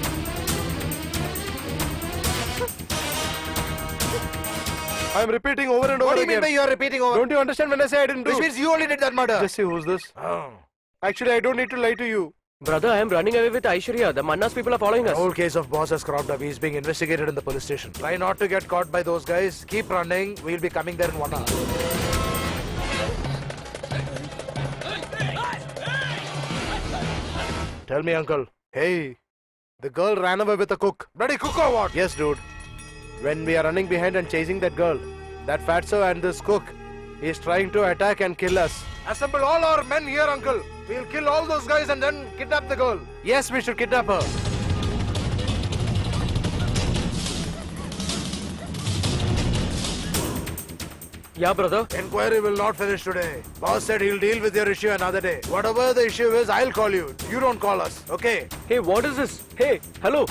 S3: I'm repeating over and over
S1: What do you
S3: again.
S1: mean by you're repeating over?
S3: Don't you understand when I say I didn't do?
S1: Which means you only did that murder.
S3: Just say who's this?
S1: Oh.
S3: Actually, I don't need to lie to you. Brother, I am running away with Aishwarya. The Manna's people are following
S1: The
S3: us.
S1: whole case of boss has cropped up. He's being investigated in the police station. Try not to get caught by those guys. Keep running. We'll be coming there in 1 hour. Tell me, uncle. Hey, the girl ran away with a cook. Bloody cook or what? Yes, dude. When we are running behind and chasing that girl, that fatso and this cook is trying to attack and kill us. Assemble all our men here, uncle. We'll kill all those guys and then kidnap the girl. Yes, we should kidnap her.
S3: Yeah, brother.
S1: Inquiry will not finish today. Boss said he'll deal with your issue another day. Whatever the issue is, I'll call you. You don't call us, okay?
S3: Hey, what is this? Hey, hello.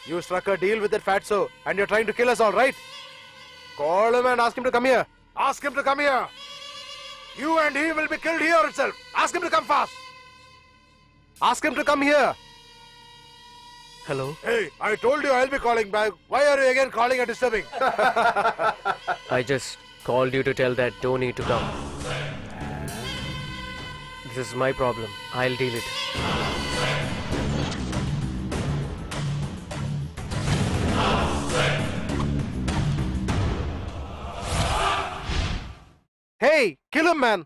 S1: You struck a deal with that fatso and you're trying to kill us all, right? Call him and ask him to come here. Ask him to come here. You and he will be killed here itself. Ask him to come fast. Ask him to come here.
S3: Hello.
S1: Hey, I told you I'll be calling back. Why are you again calling and disturbing?
S3: I just called you to tell that don't need to come. This is my problem. I'll deal it.
S1: Hey, kill him, man.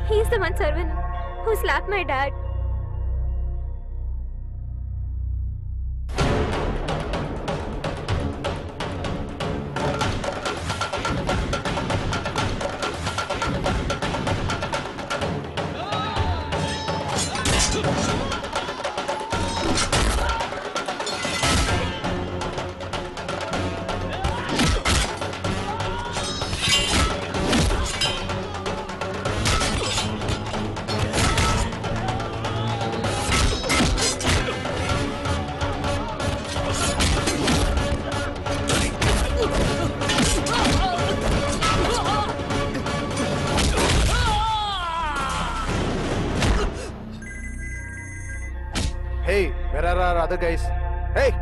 S5: He's the one, Sarvan, who slapped my dad. Hey, where are our other guys? Hey!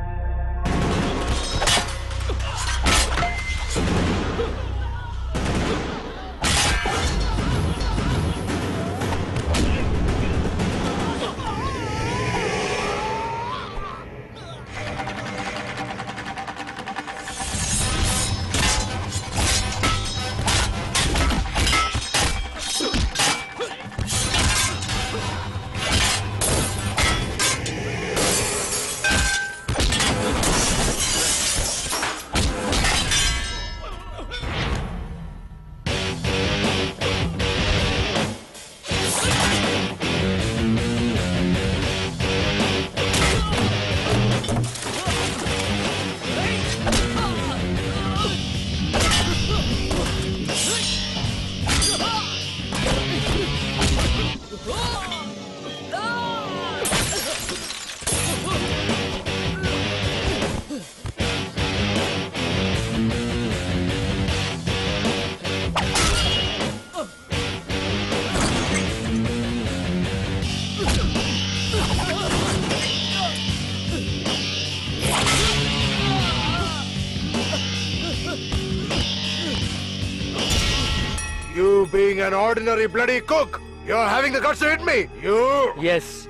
S1: You being an ordinary bloody cook, you're having the guts to hit me. You.
S3: Yes,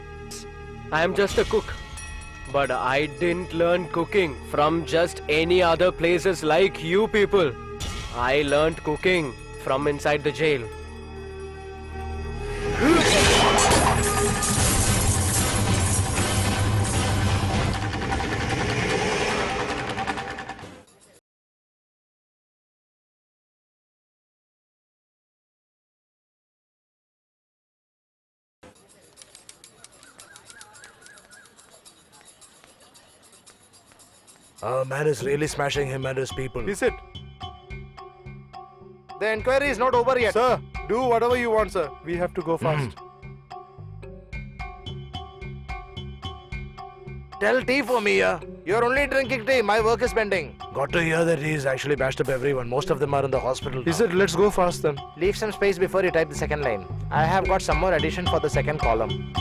S3: I am just a cook. But I didn't learn cooking from just any other places like you people. I learned cooking from inside the jail.
S1: Our man is really smashing him and his people.
S2: Is it?
S1: The inquiry is not over yet.
S2: Sir, do whatever you want, sir. We have to go fast.
S1: Tell tea for me, yeah. You're only drinking tea. My work is pending. Got to hear that he's actually bashed up everyone. Most of them are in the hospital now.
S2: Is it? Let's go fast then.
S1: Leave some space before you type the second line. I have got some more addition for the second column.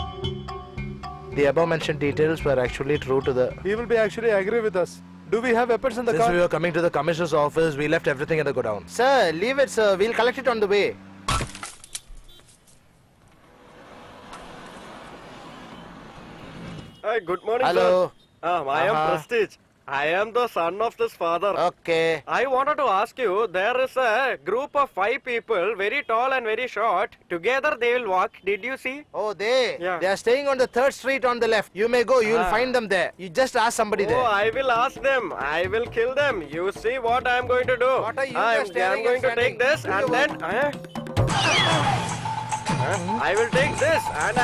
S1: The above mentioned details were actually true to the...
S2: He will be actually angry with us. Do we have weapons in the
S1: Since
S2: car?
S1: we were coming to the commissioner's office, we left everything in the godown. Sir, leave it, sir. We'll collect it on the way.
S3: Hi, good morning,
S1: Hello.
S3: sir. I am Prestige. I am the son of this father.
S1: Okay.
S3: I wanted to ask you, there is a group of 5 people, very tall and very short. Together they will walk. Did you see?
S1: Oh, they?
S3: Yeah.
S1: They are staying on the 3rd street on the left. You may go. You will find them there. You just ask somebody
S3: Oh,
S1: there.
S3: I will ask them. I will kill them. You see what I am going to do.
S1: What are you
S3: I
S1: just staring
S3: am going
S1: and
S3: to take
S1: standing?
S3: this
S1: Do
S3: and
S1: your
S3: then... I will take this and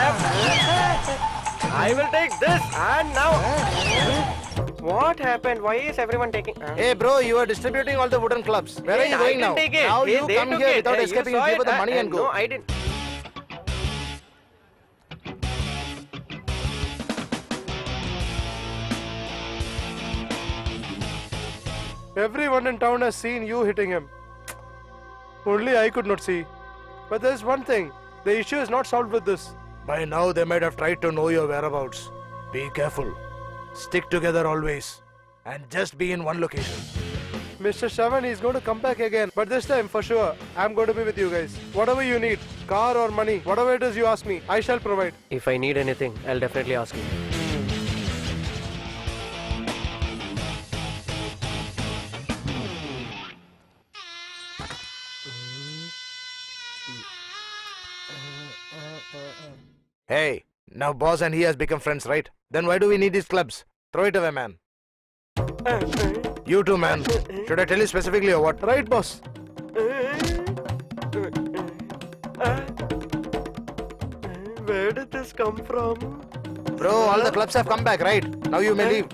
S3: I will take this and now... What happened? Why is everyone taking...
S1: Hey, bro, you are distributing all the wooden clubs. Where are you
S3: I
S1: going
S3: didn't
S1: now?
S3: take it.
S1: Now
S3: Hey,
S1: you
S3: they
S1: come
S3: took
S1: here
S3: it.
S1: without
S3: Hey,
S1: escaping.
S3: you
S1: You
S3: saw
S1: give her
S3: it.
S1: the money and
S3: No,
S1: go.
S3: I didn't.
S2: Everyone in town has seen you hitting him. Only I could not see. But there's one thing. The issue is not solved with this.
S1: By now, they might have tried to know your whereabouts. Be careful. Stick together always. And just be in one location.
S2: Mr. Shavan is going to come back again. But this time, for sure, I'm going to be with you guys. Whatever you need, car or money, whatever it is you ask me, I shall provide.
S3: If I need anything, I'll definitely ask you.
S1: Hey, now boss and he has become friends, right? Then why do we need these clubs? Throw it away, man. You too, man. Should I tell you specifically or what?
S2: Right, boss?
S3: Where did this come from?
S1: Bro, all the clubs have come back, right? Now you may leave.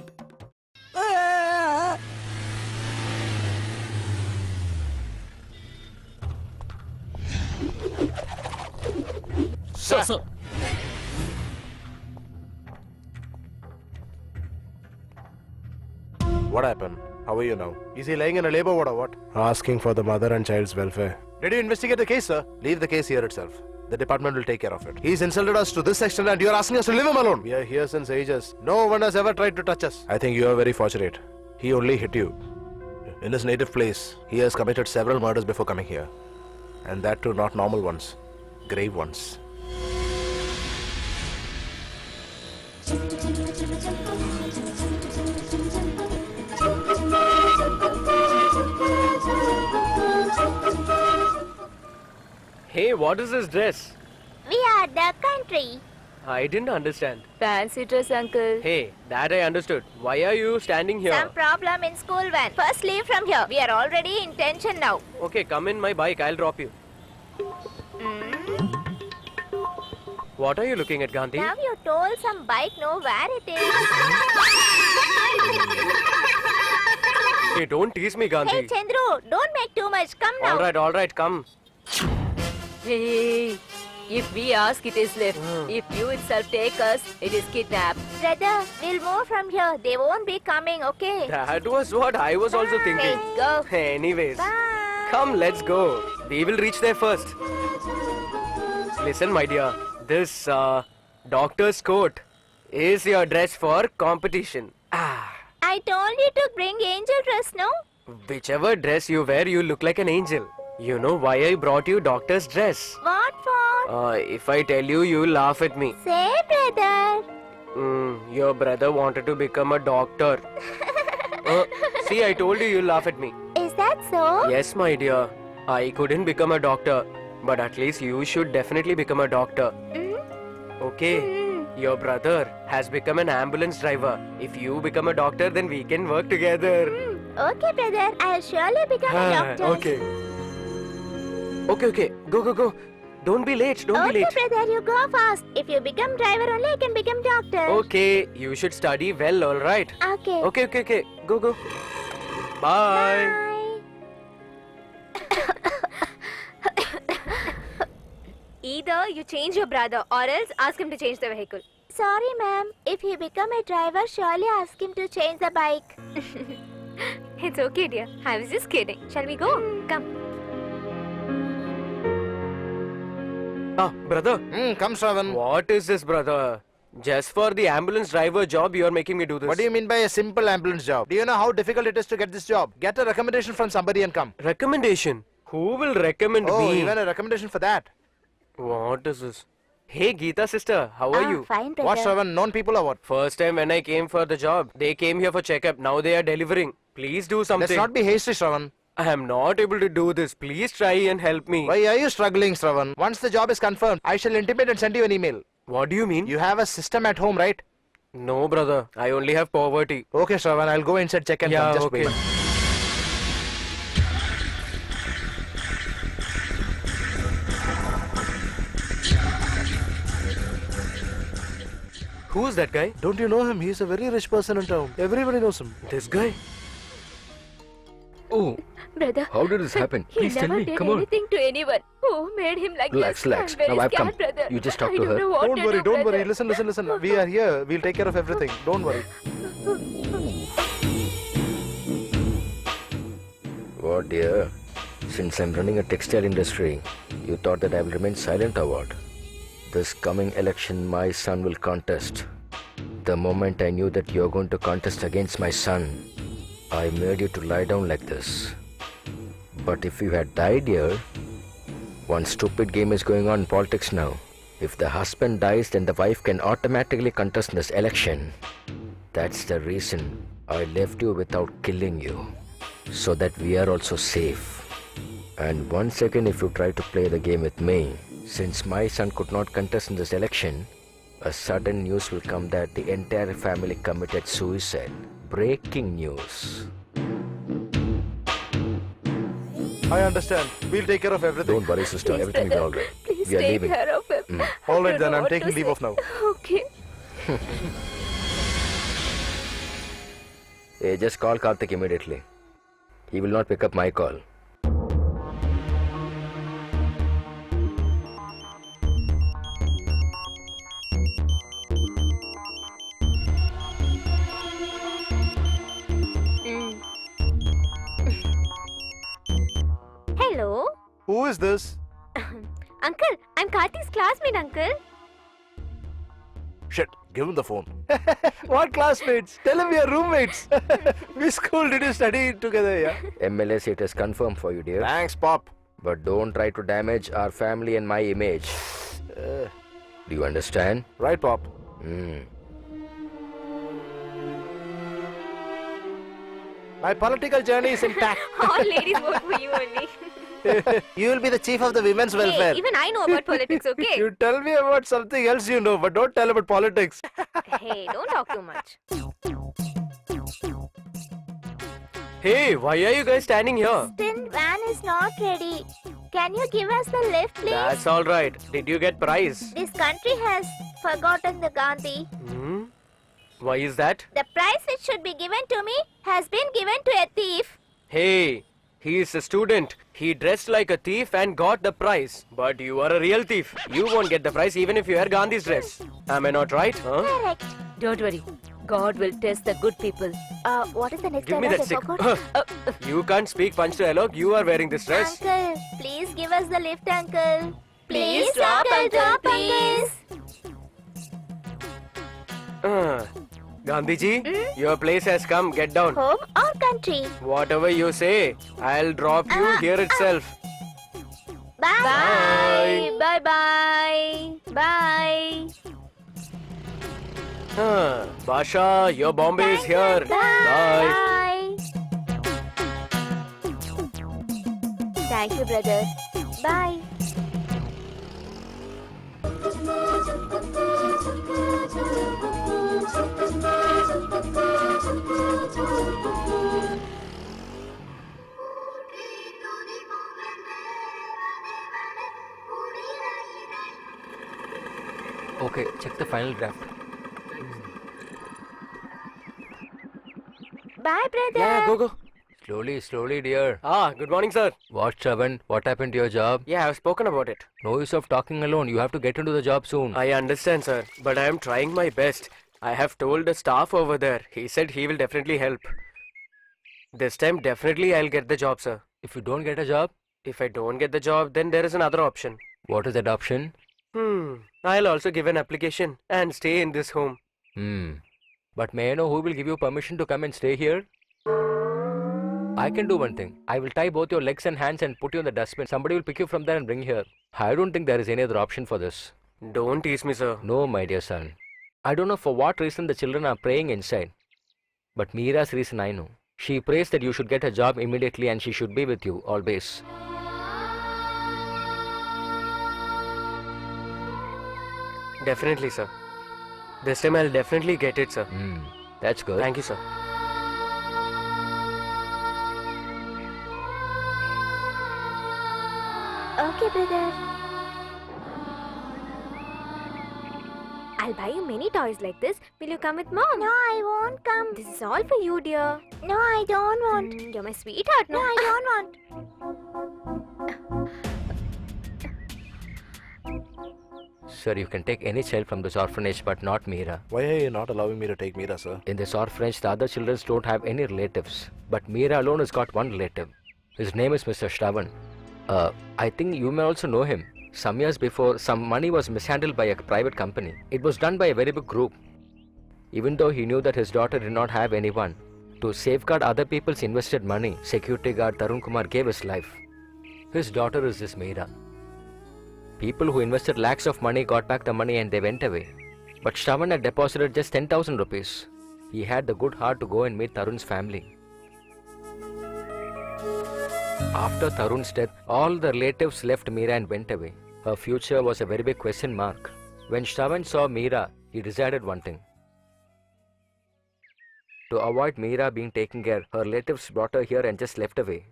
S1: Sir. What happened? How are you now?
S2: Is he lying in a labor ward or what? Asking for the mother and child's welfare.
S1: Did you investigate the case, sir? Leave the case here itself. The department will take care of it. He's insulted us to this extent and you're asking us to leave him alone.
S2: We are here since ages. No one has ever tried to touch us.
S1: I think you are very fortunate. He only hit you. In his native place, he has committed several murders before coming here. And that too not normal ones. Grave ones.
S3: Hey, what is this dress?
S6: We are the country.
S3: I didn't understand.
S5: Fancy dress, uncle.
S3: Hey, that I understood. Why are you standing here?
S6: Some problem in school van. First leave from here. We are already in tension now.
S3: Okay, come in my bike. I'll drop you. What are you looking at, Gandhi?
S6: Now you told some bike know where it is.
S3: Hey, don't tease me, Gandhi.
S6: Hey Chandru, don't make too much. Come now.
S3: All right, come.
S5: Hey,
S6: If we ask, it is left. If you itself take us, it is kidnapped. Brother, we'll move from here. They won't be coming, okay?
S3: That was what I was also thinking.
S6: Go.
S3: Anyways,
S6: Bye.
S3: come, let's go. We will reach there first. Listen, my dear, this doctor's coat is your dress for competition.
S6: I told you to bring angel dress, no?
S3: Whichever dress you wear, you look like an angel. You know why I brought you doctor's dress?
S6: What for?
S3: If I tell you, you'll laugh at me.
S6: Say, brother.
S3: Your brother wanted to become a doctor. See, I told you you'll laugh at me.
S6: Is that so?
S3: Yes, my dear. I couldn't become a doctor, but at least you should definitely become a doctor. Okay. Your brother has become an ambulance driver. If you become a doctor, then we can work together.
S6: Okay, brother. I'll surely become a doctor.
S3: Okay. Okay. Go. Don't be late. Don't be late.
S6: Okay, brother. You go fast. If you become driver only, I can become doctor.
S3: Okay. You should study well, alright?
S6: Okay.
S3: Okay. Go. Bye.
S5: Either you change your brother or else ask him to change the vehicle.
S6: Sorry, ma'am. If he become a driver, surely ask him to change the bike.
S5: It's okay, dear. I was just kidding. Shall we go? Come.
S3: Brother.
S1: Come, Shravan.
S3: What is this, brother? Just for the ambulance driver job, you are making me do this.
S1: What do you mean by a simple ambulance job? Do you know how difficult it is to get this job? Get a recommendation from somebody and come.
S3: Recommendation? Who will recommend
S1: Oh,
S3: me?
S1: even a recommendation for that.
S3: What is this? Hey, Geeta sister, how are you?
S6: Fine, brother.
S1: What, Shravan? Known people or what?
S3: First time when I came for the job, they came here for checkup. Now they are delivering. Please do something.
S1: Let's not be hasty, Shravan.
S3: I am not able to do this. Please try and help me.
S1: Why are you struggling, Shravan? Once the job is confirmed, I shall intimate and send you an email.
S3: What do you mean?
S1: You have a system at home, right?
S3: No, brother. I only have poverty.
S1: Okay, Shravan, I'll go inside, check and
S3: Yeah,
S1: come. Just
S3: okay.
S1: wait.
S3: Who's that guy?
S1: Don't you know him? He's a very rich person in town. Everybody knows him.
S3: This guy?
S4: Oh,
S5: Brother.
S4: how did this happen?
S5: He
S4: Please tell
S5: never
S4: me.
S5: did
S4: Come on.
S5: anything to anyone. Who made him like
S4: Relax,
S5: this?
S4: relax.
S5: I'm very
S4: Now I've come.
S5: scared, brother.
S4: You just talk
S5: I
S4: to
S5: don't
S4: her.
S5: know what
S1: Don't
S5: to
S1: worry,
S5: do,
S1: don't worry.
S5: brother.
S1: Listen. We are here. We'll take care of everything. Don't worry.
S4: What, dear? Since I'm running a textile industry, you thought that I will remain silent or what? This coming election, my son will contest. The moment I knew that you're going to contest against my son, I made you to lie down like this. But if you had died here, one stupid game is going on in politics now. If the husband dies, then the wife can automatically contest in this election. That's the reason I left you without killing you, so that we are also safe. And once again, if you try to play the game with me, since my son could not contest in this election, a sudden news will come that the entire family committed suicide. Breaking news.
S1: I understand. We'll take care of everything.
S4: Don't worry, sister.
S5: Please,
S4: Everything will be
S5: brother.
S4: alright.
S5: Please
S4: We are
S5: take
S4: leaving.
S5: care of him.
S1: All right
S5: I don't
S1: then,
S5: know
S1: I'm
S5: what
S1: taking
S5: to
S1: leave
S5: say.
S1: off now.
S5: Okay.
S4: Hey, just call Karthik immediately. He will not pick up my call.
S5: Hello.
S1: Who is this?
S5: Uncle, I'm Karti's classmate, uncle.
S1: Shit, give him the phone. What classmates? Tell him we are roommates. Which school did you study together, yeah?
S4: MLA seat is confirmed for you, dear.
S1: Thanks, Pop.
S4: But don't try to damage our family and my image. Do you understand?
S1: Right, Pop. My political journey is intact.
S5: All ladies vote for you only.
S1: You will be the chief of the women's welfare.
S5: Hey, even I know about politics, okay?
S1: You tell me about something else you know, but don't tell about politics.
S5: Hey, don't talk too much.
S3: Hey, why are you guys standing here?
S6: Tin van is not ready. Can you give us the lift, please?
S3: That's alright. Did you get prize?
S6: This country has forgotten the Gandhi.
S3: Why is that?
S6: The prize which should be given to me has been given to a thief.
S3: Hey, He is a student. He dressed like a thief and got the prize. But you are a real thief. You won't get the prize even if you wear Gandhi's dress. Am I not right? Huh?
S6: Correct. Don't worry. God will test the good people. What is the next
S3: Give me
S6: dialogue?
S3: that
S6: I
S3: stick.
S6: forgot?
S3: You can't speak punch dialogue. You are wearing this dress.
S6: Uncle, please give us the lift, Uncle. Please drop, Uncle, please.
S3: Gandhiji, your place has come. Get down.
S6: Home or country?
S3: Whatever you say, I'll drop you here itself.
S6: Bye. Bye. Bye. Bye.
S3: Basha, your Bombay is here. Bye.
S6: Bye. Thank you, brother. Bye.
S4: Okay, check the final draft.
S6: Bye, brother.
S3: Yeah, go.
S4: Slowly, slowly, dear.
S3: Good morning, sir.
S4: What, Shravan? What happened to your job?
S3: Yeah, I've spoken about it.
S4: No use of talking alone. You have to get into the job soon.
S3: I understand, sir, but I am trying my best. I have told the staff over there. He said he will definitely help. This time, definitely I'll get the job, sir.
S4: If you don't get a job,
S3: If I don't get the job, then there is another option.
S4: what is that option?
S3: I'll also give an application and stay in this home.
S4: But may I know who will give you permission to come and stay here? I can do one thing. I will tie both your legs and hands and put you in the dustbin. Somebody will pick you from there and bring you here. I don't think there is any other option for this.
S3: Don't tease me, sir.
S4: No, my dear son. I don't know for what reason the children are praying inside. But Meera's reason I know. She prays that you should get a job immediately and she should be with you always.
S3: Definitely, sir. This time I'll definitely get it, sir.
S4: That's good.
S3: Thank you, sir.
S6: Okay, brother. I'll buy you many toys like this. Will you come with mom? No, I won't come. This is all for you, dear. No, I don't want. You're my sweetheart, no? No, I don't want.
S4: Sir, you can take any child from this orphanage but not Meera.
S1: Why are you not allowing me to take Meera, sir?
S4: In this orphanage, the other children don't have any relatives. But Meera alone has got one relative. His name is Mr. Shravan. I think you may also know him. Some years before, some money was mishandled by a private company. It was done by a very big group. Even though he knew that his daughter did not have anyone, to safeguard other people's invested money, security guard Tarun Kumar gave his life. His daughter is this Meera. People who invested lakhs of money got back the money and they went away. But Shravan had deposited just 10,000 rupees. He had the good heart to go and meet Tarun's family. After Tarun's death, all the relatives left Meera and went away. Her future was a very big question mark. When Shravan saw Meera, he decided one thing. To avoid Meera being taken care, her relatives brought her here and just left away.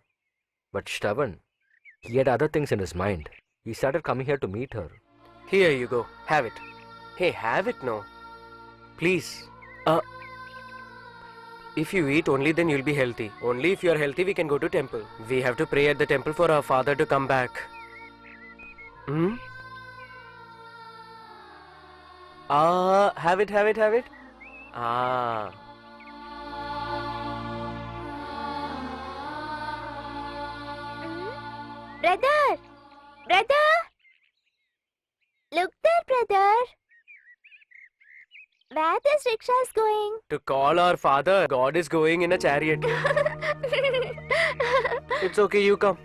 S4: But Shravan, he had other things in his mind. He started coming here to meet her.
S3: Here you go. Have it. Hey, have it now. Please. If you eat only, then you'll be healthy. Only if you're healthy, we can go to temple. We have to pray at the temple for our father to come back. Have it.
S6: Brother! Look there, brother. Where this rickshaw is going?
S3: To call our father, God is going in a chariot. It's okay, you come.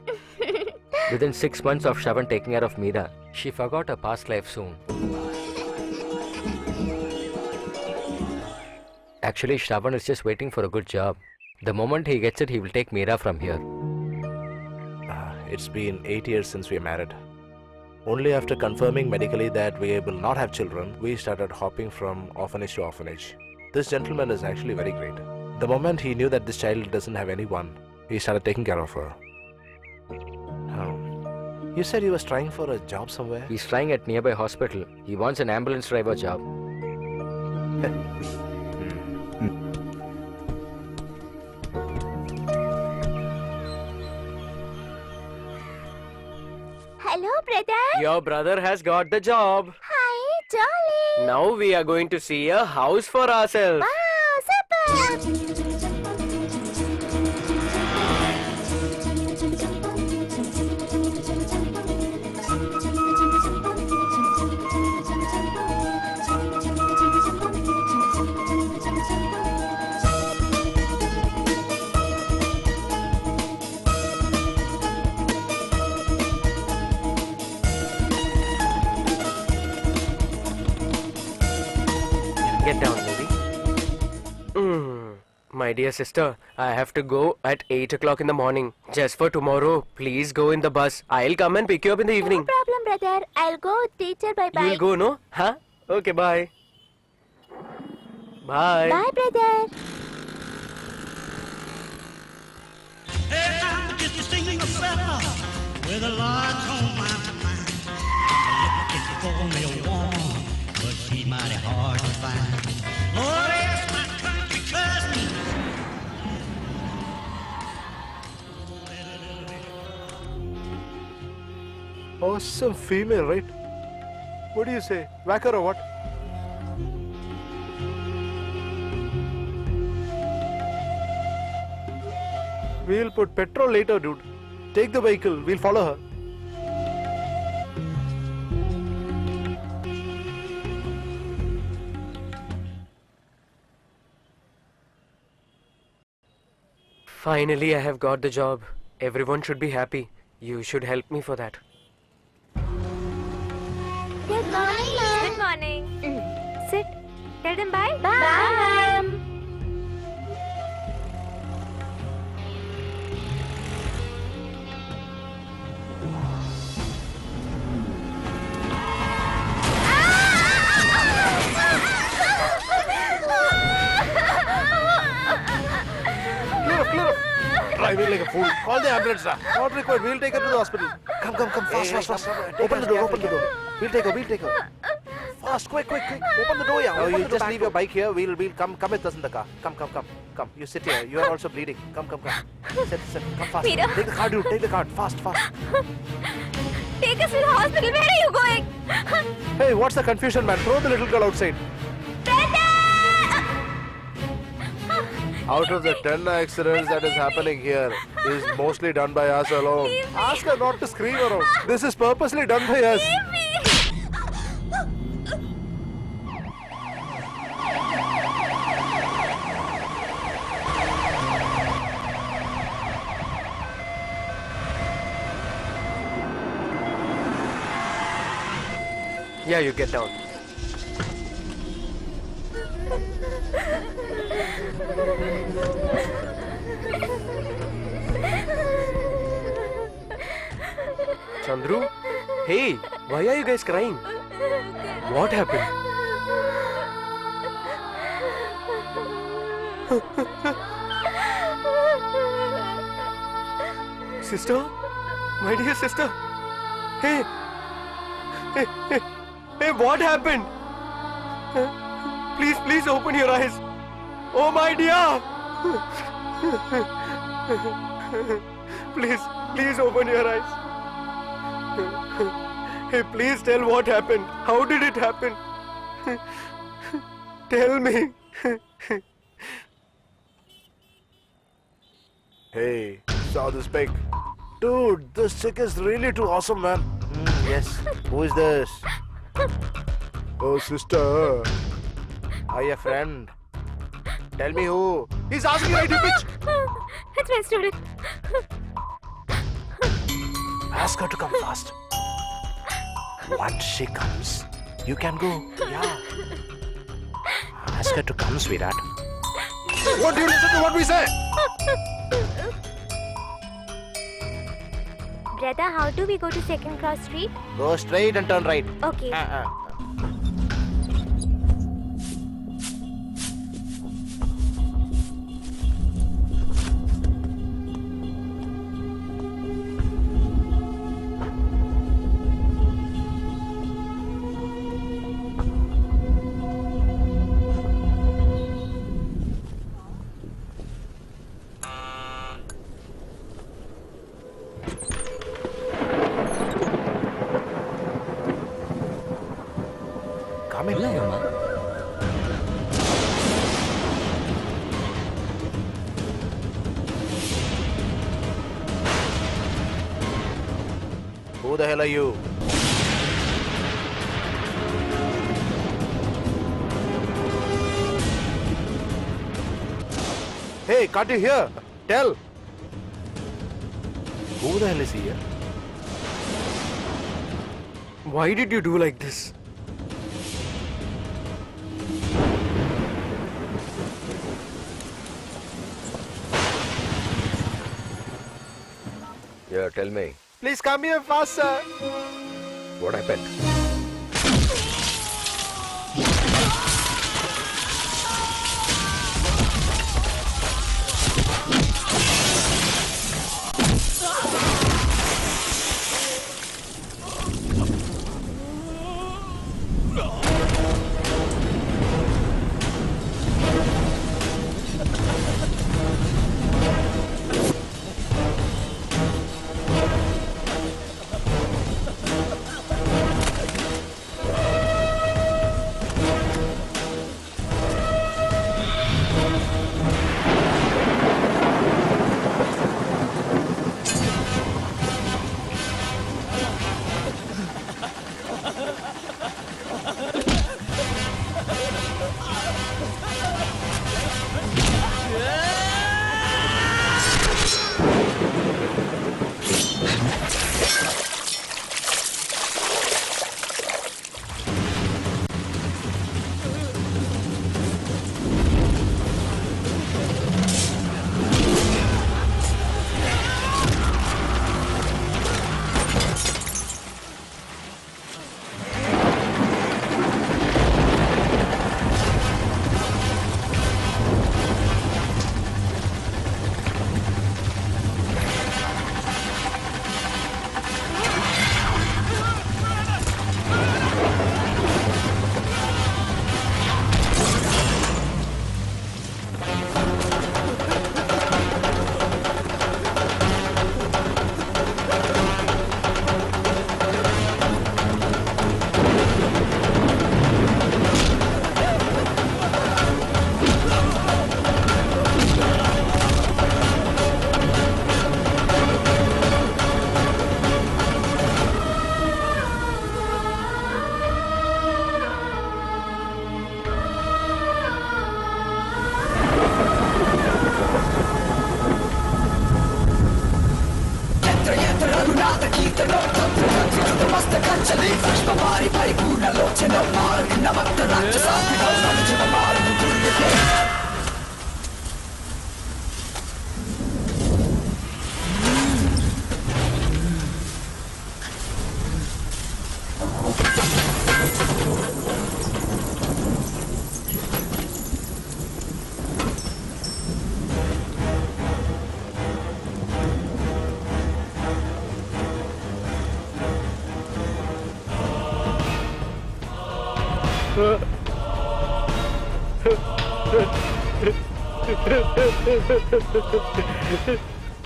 S4: Within 6 months of Shravan taking care of Meera, she forgot her past life soon. Actually, Shravan is just waiting for a good job. The moment he gets it, he will take Meera from here.
S1: It's been 8 years since we married. Only after confirming medically that we will not have children, we started hopping from orphanage to orphanage. This gentleman is actually very great. The moment he knew that this child doesn't have anyone, he started taking care of her. You said he was trying for a job somewhere?
S4: He's trying at nearby hospital. He wants an ambulance driver job.
S3: Your brother has got the job.
S6: Hi, Jolly.
S3: Now we are going to see a house for ourselves.
S6: Wow, super.
S3: Get down, baby. My dear sister, I have to go at 8 o'clock in the morning. Just for tomorrow, please go in the bus. I'll come and pick you up in the
S6: No
S3: evening.
S6: problem, brother. I'll go, teacher. Bye-bye.
S3: You'll go, no? Huh? Okay, bye. Bye.
S6: Bye, brother.
S8: Hey, I'm just a single fella with a large home mind. I'm looking for me a woman, but she's mighty hard to find. Lord, ask my country cousin.
S1: Awesome female, right? What do you say? Whack her or what? We'll put petrol later, dude. Take the vehicle. We'll follow her.
S3: Finally, I have got the job. Everyone should be happy. You should help me for that.
S6: Good morning, ma'am.
S5: Good morning. Sit. Tell them bye.
S6: Bye, ma'am.
S1: Clear up. Driving like a fool. Call the ambulance, sir. Not required. We'll take her to the hospital. Come. Fast. Open the door. We'll take her. Fast, quick. Open the door, yeah. No, you just leave your bike here. We'll come with us in the car. Come. You sit here. You are also bleeding. Come. Sit. Come fast.
S5: Peter.
S1: Take the car, dude. Take the car. Fast.
S5: Take us to the hospital. Where are you going?
S1: Hey, what's the confusion, man? Throw the little girl outside. Out of the 10 accidents that is happening here, is mostly done by us alone. Ask her not to scream around. This is purposely done by us.
S3: Yeah, you get down. Chandru? Hey, why are you guys crying? What happened? Sister? My dear sister? Hey, what happened? Please open your eyes. Oh, my dear. Please open your eyes. Hey, please tell what happened. How did it happen? Tell me.
S1: Hey, saw this pic. Dude, this chick is really too awesome, man. Yes. Who is this? Oh, sister. Are you a friend? Tell me who. He's asking right, you bitch.
S5: It's my student.
S1: Ask her to come fast. Once she comes, you can go. Yeah. Ask her to come, sweetheart. What do you listen to what we say?
S6: Brother, how do we go to Second Cross Street?
S1: Go straight and turn right.
S6: Okay.
S1: Come in. Who the hell are you? Hey, can't you hear? Tell. Who the hell is he here?
S3: Why did you do like this?
S4: Yeah, tell me.
S1: Please come here fast, sir.
S4: What happened?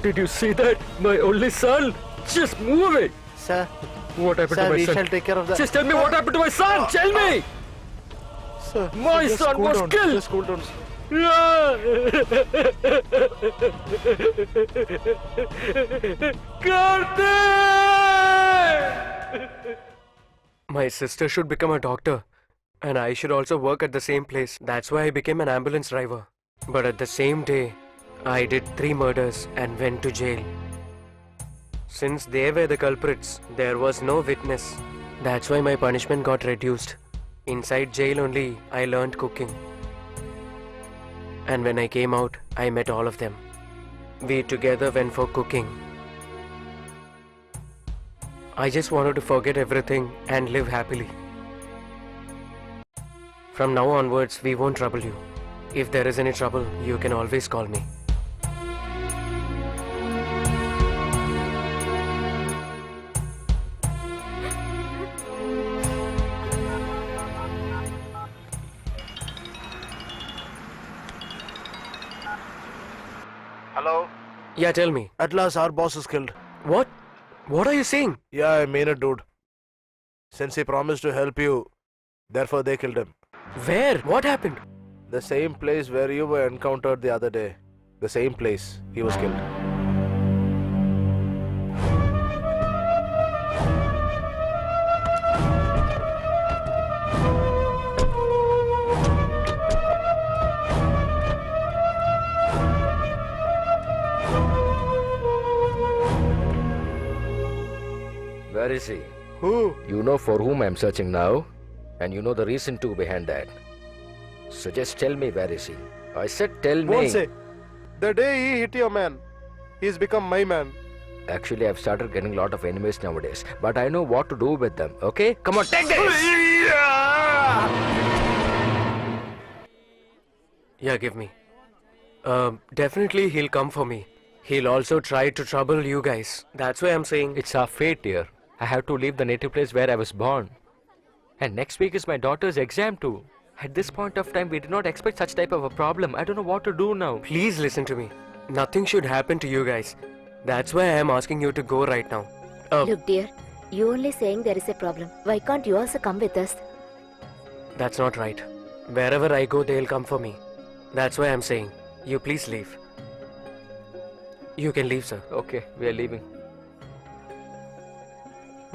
S3: Did you see that? My only son! Just move away!
S1: Sir,
S3: What happened
S1: sir,
S3: to my
S1: we
S3: son?
S1: shall take care of that.
S3: Just tell me what happened to my son! Tell me!
S1: Sir,
S3: My
S1: just
S3: son
S1: cool
S3: was
S1: down,
S3: killed.
S1: Just cool down.
S3: Karthik! My sister should become a doctor, and I should also work at the same place. That's why I became an ambulance driver. But at the same day, I did 3 murders and went to jail. Since they were the culprits, there was no witness. That's why my punishment got reduced. Inside jail only, I learned cooking. And when I came out, I met all of them. We together went for cooking. I just wanted to forget everything and live happily. From now onwards, we won't trouble you. If there is any trouble, you can always call me.
S1: Hello?
S3: Yeah, tell me.
S1: At last, our boss is killed.
S3: What? What are you saying?
S1: Yeah, I mean it, dude. Since he promised to help you, Therefore, they killed him.
S3: Where? What happened?
S1: The same place where you were encountered the other day. The same place. He was killed.
S4: Where is he?
S1: Who?
S4: You know for whom I'm searching now, and you know the reason too behind that. So just tell me, where is he? I said tell me.
S1: Won't say. The day he hit your man, he's become my man.
S4: Actually, I've started getting a lot of enemies nowadays, but I know what to do with them, okay? Come on, take this!
S3: Yeah, give me. Definitely he'll come for me. He'll also try to trouble you guys. That's why I'm saying.
S4: It's our fate here. I have to leave the native place where I was born. And next week is my daughter's exam too. At this point of time, we did not expect such type of a problem. I don't know what to do now.
S3: Please listen to me. Nothing should happen to you guys. That's why I'm asking you to go right now.
S6: Look, dear, you only saying there is a problem. Why can't you also come with us?
S3: That's not right. Wherever I go, they'll come for me. That's why I'm saying, you please leave. You can leave, sir.
S4: Okay, we are leaving.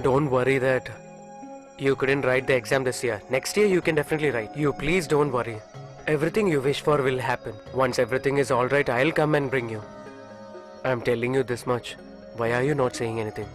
S3: Don't worry that you couldn't write the exam this year. Next year you can definitely write. You please don't worry. Everything you wish for will happen. Once everything is alright, I'll come and bring you. I'm telling you this much. Why are you not saying anything?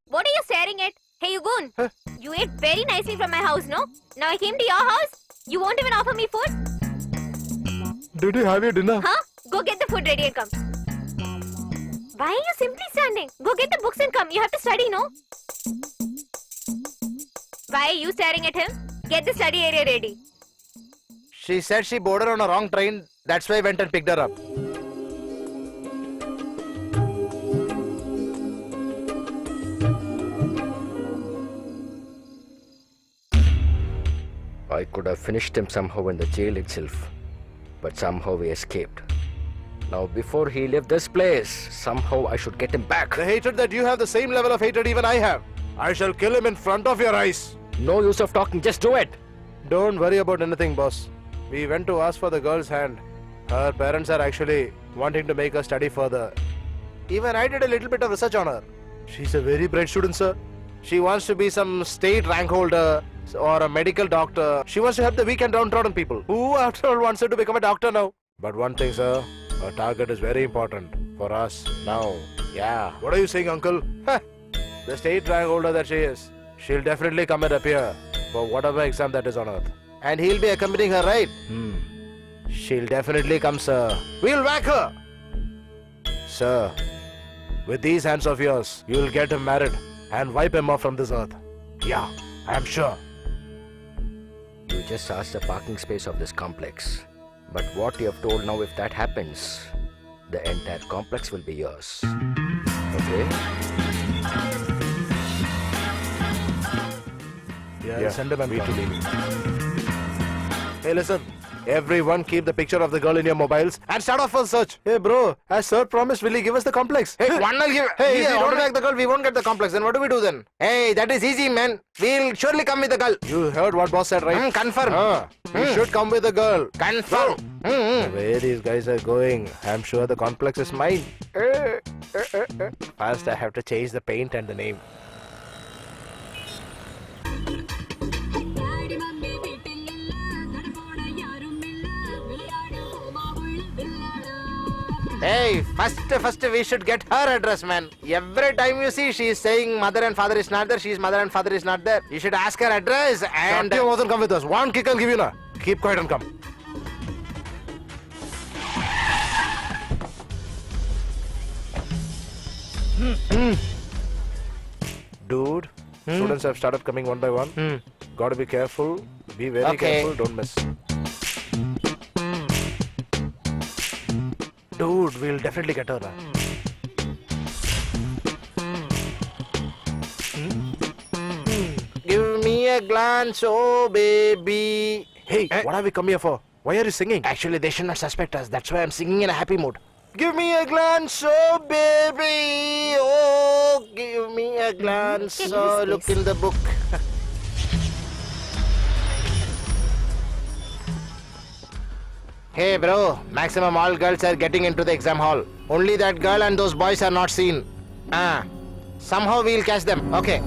S6: What are you staring at? Hey, you goon! You ate very nicely from my house, no? Now I came to your house. You won't even offer me food?
S1: Did you have your dinner?
S6: Huh? Go get the food ready and come. Why are you simply standing? Go get the books and come. You have to study, no? Why are you staring at him? Get the study area ready.
S1: She said she boarded on a wrong train. That's why I went and picked her up.
S4: I could have finished him somehow in the jail itself, but somehow he escaped. Now before he left this place, somehow I should get him back.
S1: The hatred that you have, the same level of hatred even I have. I shall kill him in front of your eyes.
S4: No use of talking, just do it.
S1: Don't worry about anything, boss. We went to ask for the girl's hand. Her parents are actually wanting to make her study further. Even I did a little bit of research on her. She's a very bright student, sir. She wants to be some state rank holder or a medical doctor. She wants to help the weak and downtrodden people. Who, after all, wants her to become a doctor now? But one thing, sir. Her target is very important for us now. Yeah. What are you saying, uncle? The state rank holder that she is. She'll definitely come and appear for whatever exam that is on earth. And he'll be accompanying her, right? She'll definitely come, sir. We'll whack her! Sir, with these hands of yours, you'll get him married and wipe him off from this earth. Yeah, I'm sure.
S4: You just asked the parking space of this complex. But what you have told now, if that happens, the entire complex will be yours. Okay?
S1: Yeah, send him and me to leave. Hey, listen. Everyone keep the picture of the girl in your mobiles and start off a search. Hey, bro, as sir promised, will he give us the complex? Hey, one will give. Hey, if we don't like the girl, we won't get the complex. Then what do we do then? Hey, that is easy, man. We'll surely come with the girl. You heard what boss said, right? Confirm. You should come with the girl. Confirm. The way these guys are going, I'm sure the complex is mine. First, I have to change the paint and the name. Hey, first we should get her address, man. Every time you see, she is saying mother and father is not there, she's mother and father is not there. You should ask her address and... Shut your mouth and come with us. One kick I'll give you now. Keep quiet and come. Dude, Students have started coming one by one. Gotta be careful. Be very careful. Don't miss. Dude, we'll definitely get her. Give me a glance, oh baby. Hey, what have we come here for? Why are you singing? Actually, they should not suspect us. That's why I'm singing in a happy mood. Give me a glance, oh baby. Oh, give me a glance. Oh, look in the book. Hey bro, maximum all girls are getting into the exam hall. Only that girl and those boys are not seen. Somehow we'll catch them. Okay.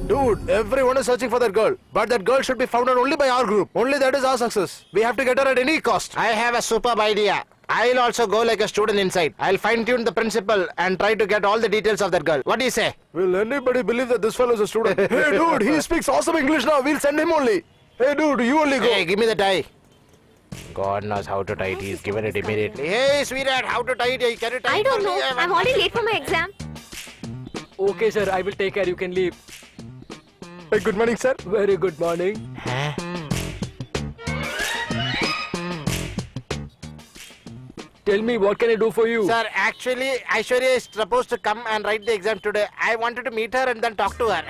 S1: Dude, everyone is searching for that girl. But that girl should be found out only by our group. Only that is our success. We have to get her at any cost. I have a superb idea. I'll also go like a student inside. I'll fine-tune the principal and try to get all the details of that girl. What do you say? Will anybody believe that this fellow is a student? Hey dude, he speaks awesome English now. We'll send him only. Hey dude, you only go. Hey, give me the tie. God knows how to tie it. He's given it immediately. Hey sweetheart, how to tie it? Can you tie
S6: I
S1: it
S6: don't
S1: for
S6: know.
S1: me?
S6: I'm already late for my exam.
S4: Okay, sir. I will take care. You can leave.
S1: Hey, good morning, sir.
S4: Very good morning. Tell me, what can I do for you?
S1: Sir, actually, Aishwarya is supposed to come and write the exam today. I wanted to meet her and then talk to her.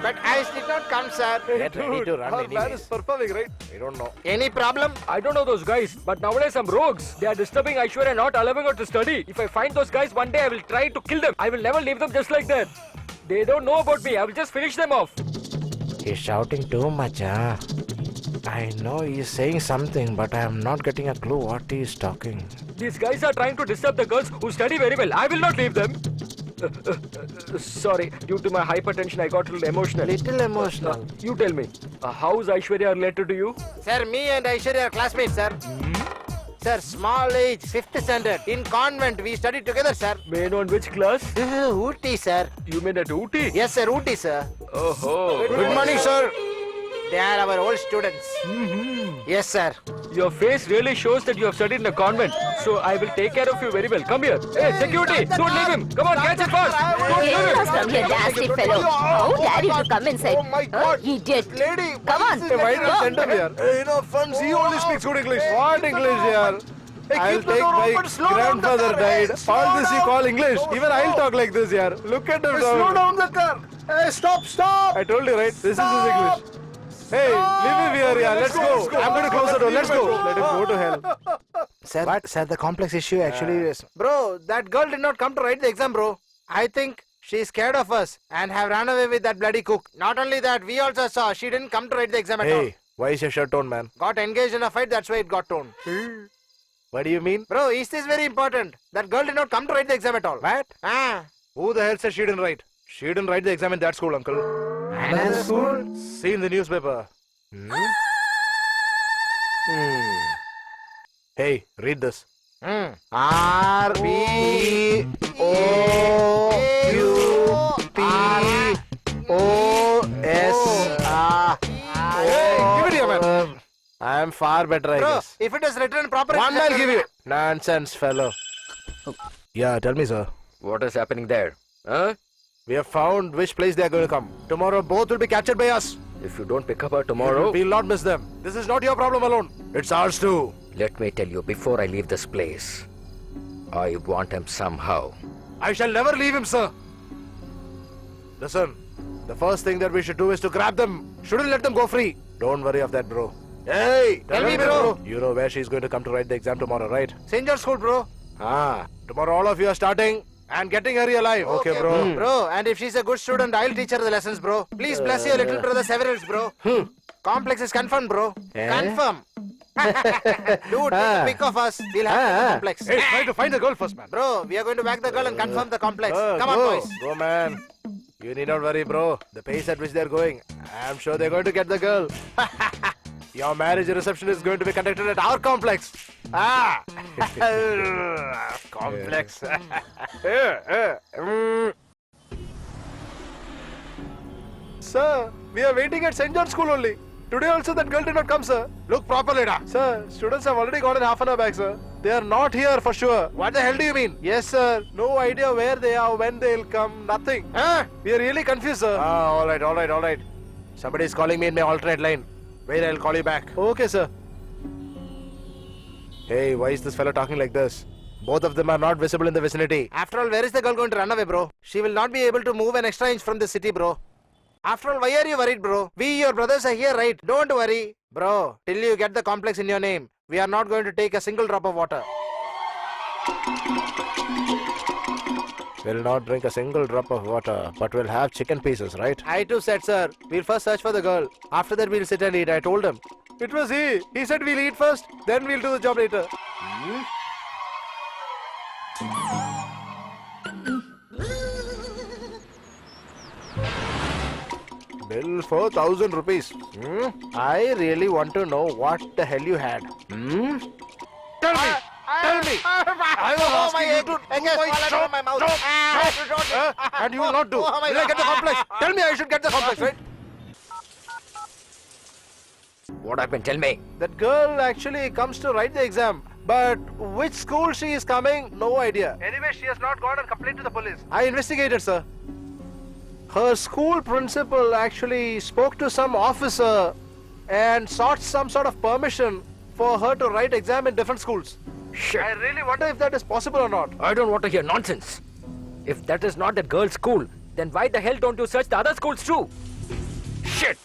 S1: But I did not come, sir. Get ready to run anyway. Plan is performing, right? I don't know. Any problem?
S4: I don't know those guys, but nowadays some rogues. They are disturbing Aishwarya and not allowing her to study. If I find those guys one day, I will try to kill them. I will never leave them just like that. They don't know about me. I will just finish them off.
S1: He's shouting too much, huh? I know he's saying something, but I am not getting a clue what he is talking.
S4: These guys are trying to disturb the girls who study very well. I will not leave them. Sorry, due to my hypertension, I got a little emotional.
S1: Little emotional.
S4: You tell me, how is Aishwarya related to you?
S1: Sir, me and Aishwarya are classmates, sir. Sir, small age, 5th standard. In convent, we studied together, sir.
S4: May I know in which class?
S1: This is Ooty, sir.
S4: You mean at Ooty?
S1: Yes, sir, Ooty, sir.
S4: Oh.
S1: Good morning, sir. They are our old students. Yes, sir.
S4: Your face really shows that you have studied in a convent. So I will take care of you very well. Come here. Hey, security! Don't leave him. Come on, catch him fast. Don't leave
S6: Get
S4: him.
S6: lost from here, nasty fellow. How dare you to come inside?
S1: Oh my God.
S6: Idiot.
S1: Lady,
S6: Come on.
S1: why not
S6: Go.
S1: send him here? Hey, no funds. He only speaks good English. What English here? I'll take my grandfather died. All this you call English. Even I'll talk like this here. Look at him. Slow down the car. Hey, stop. I told you, right? This is his English. Hey, leave him here, yeah. Let's go. I'm going to close the door. Let's go. Let him go to hell. Sir, what? Sir, the complex issue actually is... Bro, that girl did not come to write the exam, bro. I think she's scared of us and have run away with that bloody cook. Not only that, we also saw she didn't come to write the exam at all. Hey, why is your shirt torn, man? Got engaged in a fight, that's why it got torn. What do you mean? Bro, is this very important? That girl did not come to write the exam at all. What? Who the hell said she didn't write? She didn't write the exam in that school, uncle. Another school? See in the newspaper. Hey, read this. R-B-O-U-P-O-S-R. Hey, give it here, man. I am far better, I guess. If it is written properly... One I'll give you. Nonsense, fellow. Yeah, tell me, sir.
S4: What is happening there? Huh?
S1: We have found which place they are going to come. Tomorrow, both will be captured by us.
S4: If you don't pick up her tomorrow...
S1: We'll not miss them. This is not your problem alone. It's ours too.
S4: Let me tell you, before I leave this place, I want him somehow.
S1: I shall never leave him, sir. Listen, the first thing that we should do is to grab them. Shouldn't let them go free. Don't worry of that, bro. Hey, tell me, bro. You know where she's going to come to write the exam tomorrow, right? St. George School, bro. Tomorrow all of you are starting and getting her alive. Okay, bro. Bro, and if she's a good student, I'll teach her the lessons, bro. Please bless your little brother Severals, bro. Complex is confirmed, bro. Confirm. Dude, take a pic of us. We'll have the complex. Hey, try to find the girl first, man. Bro, we are going to back the girl and confirm the complex. Come on, boys. Go, man. You need not worry, bro. The pace at which they're going, I'm sure they're going to get the girl. Your marriage reception is going to be conducted at our complex. Complex. Sir, we are waiting at St. John's School only. Today also that girl did not come, sir. Look properly, da. Sir, students have already gone in half an hour back, sir. They are not here for sure. What the hell do you mean? Yes, sir. No idea where they are, when they'll come, nothing. We are really confused, sir. Alright. Somebody is calling me in my alternate line. Wait, I'll call you back. Okay, sir. Hey, why is this fellow talking like this? Both of them are not visible in the vicinity. After all, where is the girl going to run away, bro? She will not be able to move an extra inch from the city, bro. After all, why are you worried, bro? We, your brothers, are here, right? Don't worry. Bro, till you get the complex in your name, we are not going to take a single drop of water. We'll not drink a single drop of water, but we'll have chicken pieces, right? I too said, sir. We'll first search for the girl. After that, we'll sit and eat. I told him. It was he. He said we'll eat first, then we'll do the job later. Bill for 1,000 rupees. I really want to know what the hell you had. Tell me! Tell me! I was asking you to do my mouth. And you will not do. Will I get the complex? Tell me I should get the complex, right?
S4: What happened? Tell me.
S1: That girl actually comes to write the exam. But which school she is coming, no idea. Anyway, she has not gone and complained to the police. I investigated, sir. Her school principal actually spoke to some officer and sought some sort of permission for her to write exam in different schools.
S4: Shit.
S1: I really wonder if that is possible or not.
S4: I don't want to hear nonsense. If that is not that girl's school, then why the hell don't you search the other schools too? Shit!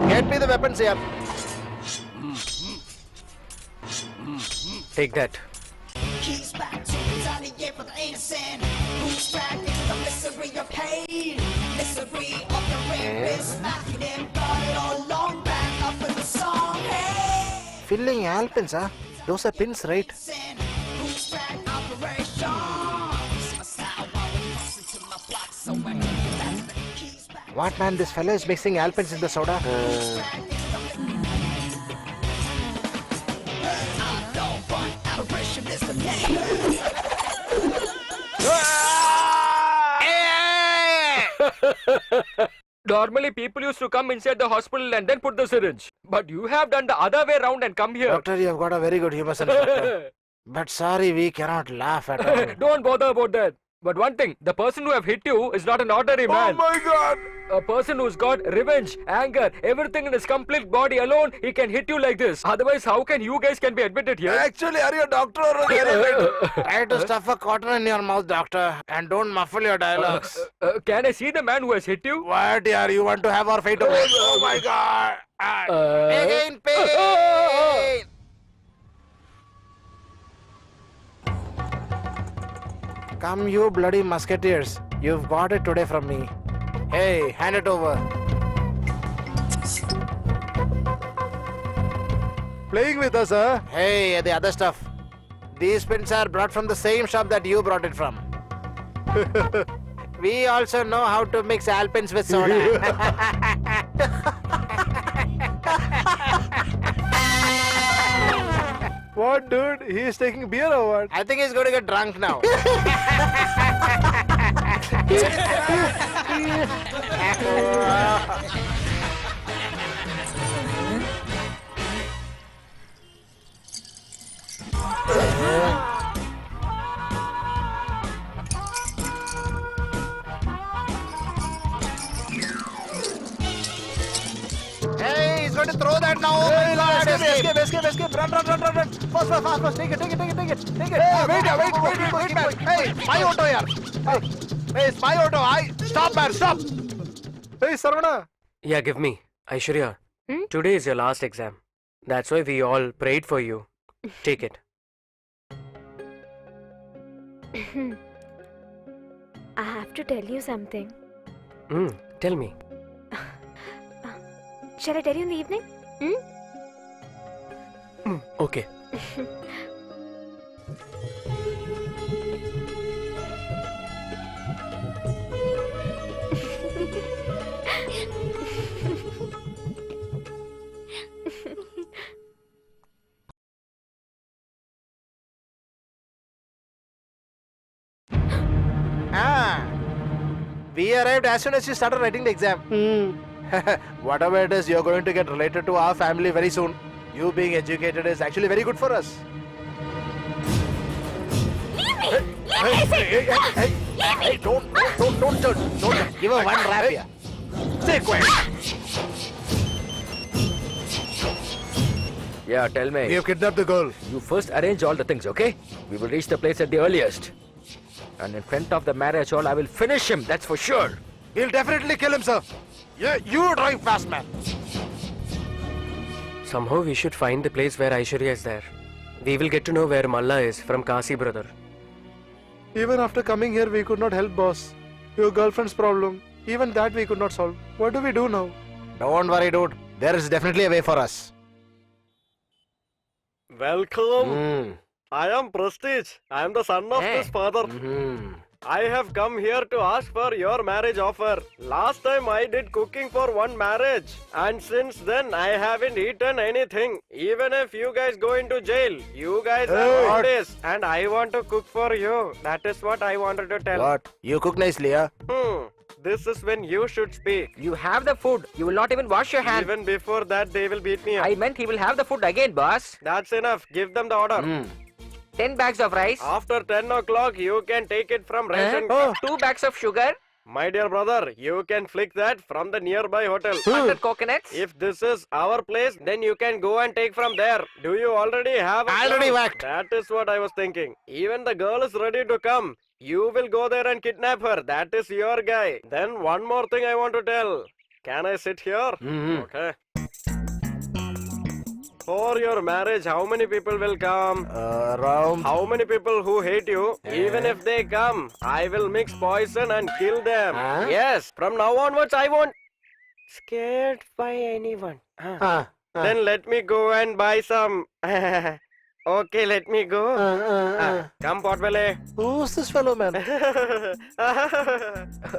S1: Get me the weapons here.
S4: Take that.
S9: Keys back to retaliate for the innocent. Who's back into the misery of pain? Misery of the rapist. Knocking them, got it all long back up in the song. Hey!
S1: Filling alpins, huh? Those are pins, right?
S9: Who's back operation?
S1: What, man? This fellow is mixing alpins in the soda?
S4: Normally people used to come inside the hospital and then put the syringe. But you have done the other way round and come here.
S1: Doctor, you have got a very good humor sense, doctor. But sorry, we cannot laugh at all.
S4: Don't bother about that. But one thing, the person who have hit you is not an ordinary man.
S1: Oh my God!
S4: A person who's got revenge, anger, everything in his complete body alone, he can hit you like this. Otherwise, how can you guys can be admitted here?
S1: Actually, are you a doctor or a therapist? Try to stuff a cotton in your mouth, doctor, and don't muffle your dialogues.
S4: Can I see the man who has hit you?
S1: What, yaar? You want to have our fate over? Oh my God! Again, pain! Come, you bloody musketeers. You've got it today from me. Hey, hand it over. Playing with us, huh? Hey, the other stuff. These pins are brought from the same shop that you brought it from. We also know how to mix alpins with soda. What, dude? He is taking beer or what? I think he's going to get drunk now. Hey, he's going to throw that now. Oh my God! Escape! Run! Fast! Take it! Hey, wait, man! Hey, my auto here! Hey, it's my auto! Stop, man! Stop! Hey, Sarvana!
S2: Yeah, give me. Aishwarya, today is your last exam. That's why we all prayed for you. Take it.
S5: I have to tell you something.
S2: Tell me.
S5: Shall I tell you in the evening?
S2: Okay.
S1: We arrived as soon as you started writing the exam. Whatever it is, you're going to get related to our family very soon. You being educated is actually very good for us. Hey, don't. Give her one rap here. Stay quiet.
S4: Yeah, tell me.
S1: We have kidnapped the girl.
S4: You first arrange all the things, okay? We will reach the place at the earliest. And in front of the marriage hall, I will finish him, that's for sure.
S1: We'll definitely kill him, sir. Yeah, you drive fast, man.
S2: Somehow we should find the place where Aishwarya is there. We will get to know where Malla is from Kasi brother.
S1: Even after coming here, we could not help, boss. Your girlfriend's problem, even that we could not solve. What do we do now? Don't worry, dude. There is definitely a way for us.
S3: Welcome. I am Prestige. I am the son of this father. I have come here to ask for your marriage offer. Last time I did cooking for one marriage, and since then I haven't eaten anything. Even if you guys go into jail, you guys are all this, and I want to cook for you. That is what I wanted to tell.
S1: What? You cook nicely, huh?
S3: This is when you should speak.
S4: You have the food. You will not even wash your hands.
S3: Even before that, they will beat me up.
S4: I meant he will have the food again, boss.
S3: That's enough. Give them the order.
S4: 10 bags of rice.
S3: After 10 o'clock, you can take it from ration.
S4: 2 bags of sugar.
S3: My dear brother, you can flick that from the nearby hotel.
S4: 100 coconuts.
S3: If this is our place, then you can go and take from there. Do you already have a
S1: Already
S3: plan?
S1: whacked.
S3: That is what I was thinking. Even the girl is ready to come. You will go there and kidnap her. That is your guy. Then one more thing I want to tell. Can I sit here? Okay. For your marriage, how many people will come?
S1: Around.
S3: How many people who hate you? Even if they come, I will mix poison and kill them. Yes, from now onwards I won't scared by anyone. Then let me go and buy some. Okay, let me go. Come, Potbelly.
S1: Who's this fellow, man?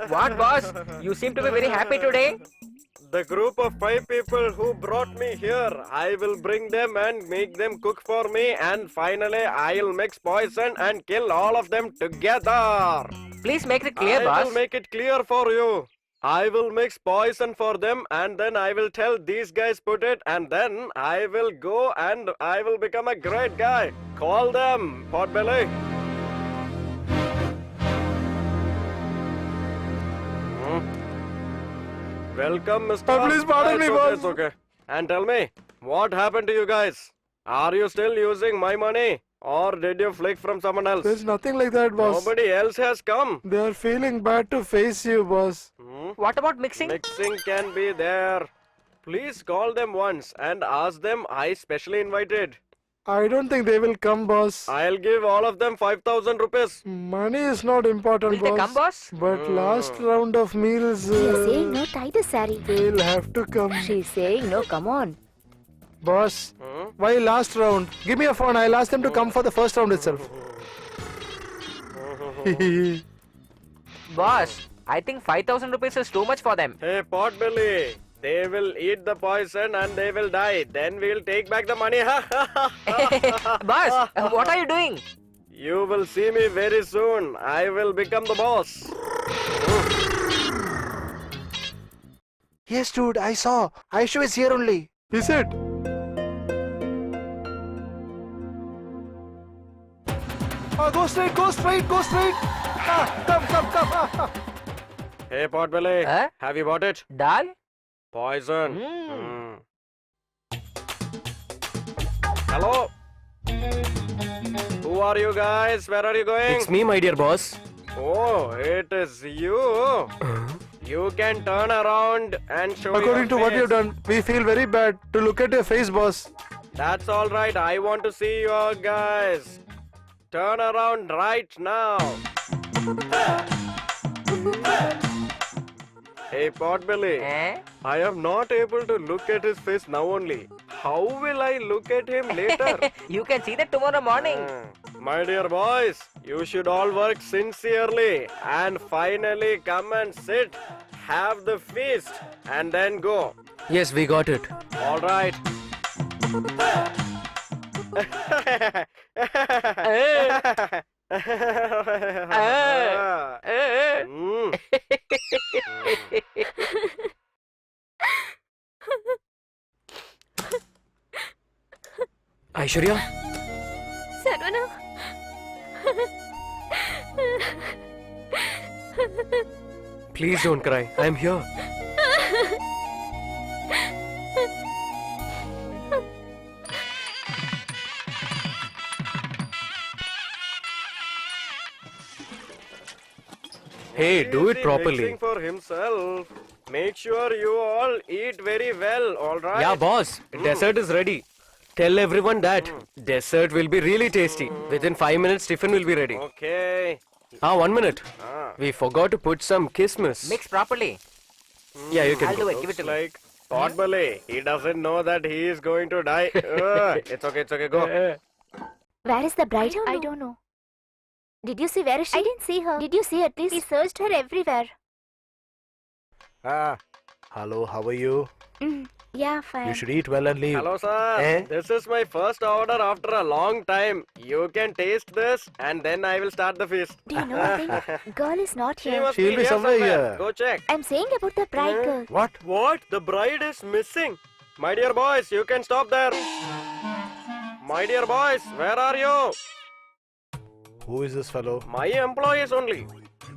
S4: What, boss? You seem to be very happy today.
S3: The group of 5 people who brought me here, I will bring them and make them cook for me, and finally I'll mix poison and kill all of them together.
S4: Please make it clear,
S3: I
S4: boss.
S3: will make it clear for you. I will mix poison for them, and then I will tell these guys put it, and then I will go and I will become a great guy. Call them, Potbelly. Welcome, Mr.
S1: Please pardon me,
S3: It's
S1: boss.
S3: It's okay. And tell me, what happened to you guys? Are you still using my money? Or did you flick from someone else?
S1: There's nothing like that, boss.
S3: Nobody else has come.
S1: They are feeling bad to face you, boss.
S4: What about mixing?
S3: Mixing can be there. Please call them once and ask them I specially invited.
S1: I don't think they will come, boss.
S3: I'll give all of them 5,000 rupees.
S1: Money is not important,
S4: Will they come, boss?
S1: But last round of meals,
S6: She's saying no, tie the sari.
S1: they'll have to come.
S6: She's saying no, come on.
S1: Boss, why last round? Give me a phone. I'll ask them to come for the first round itself.
S4: Boss, I think 5,000 rupees is too much for them.
S3: Hey, Potbelly. They will eat the poison and they will die. Then we'll take back the money.
S4: Boss, what are you doing?
S3: You will see me very soon. I will become the boss.
S1: Yes, dude, I saw. Aishu is here only. Is it? Go straight, go straight, go straight. Come.
S3: Hey, Potbelly.
S4: Huh?
S3: Have you bought it?
S4: Dal?
S3: Poison. Hello? Who are you guys? Where are you going?
S2: It's me, my dear boss.
S3: Oh, it is you. You can turn around and show
S1: According to
S3: your
S1: what
S3: face.
S1: you've done, we feel very bad to look at your face, boss.
S3: That's all right. I want to see you all guys. Turn around right now. Hey, Potbelly. I am not able to look at his face now only. How will I look at him later?
S4: You can see that tomorrow morning.
S3: My dear boys, you should all work sincerely and finally come and sit have the feast and then go.
S2: Yes, we got it.
S3: All right. Mm.
S2: Aishwarya,
S5: Sarvana.
S2: please don't cry. I'm here. Hey, do it
S3: Busy
S2: properly.
S3: mixing for himself. Make sure you all eat very well. All right.
S2: Yeah, boss. Dessert is ready. Tell everyone that dessert will be really tasty. Within 5 minutes, tiffin will be ready.
S3: Okay.
S2: 1 minute.
S3: Ah.
S2: We forgot to put some kismis.
S4: Mix properly.
S2: Yeah, you can
S4: I'll
S2: go.
S4: do it. Give it to me.
S3: Like Potbelly. He doesn't know that he is going to die. It's okay. It's okay. Go.
S6: Where is the bride?
S5: I don't know.
S6: Did you see where is she?
S5: I didn't see her.
S6: Did you see at least?
S5: He searched her everywhere.
S1: Hello, how are you?
S5: Yeah, fine.
S1: You should eat well and leave.
S3: Hello, sir.
S1: Eh?
S3: This is my first order after a long time. You can taste this, and then I will start the feast.
S6: Do you know one thing? Girl is not
S3: She
S6: here.
S3: must
S1: She'll be somewhere here.
S3: Go check.
S6: I'm saying about the bride girl.
S1: What?
S3: What? The bride is missing. My dear boys, you can stop there. My dear boys, where are you?
S1: Who is this fellow?
S3: My employees only.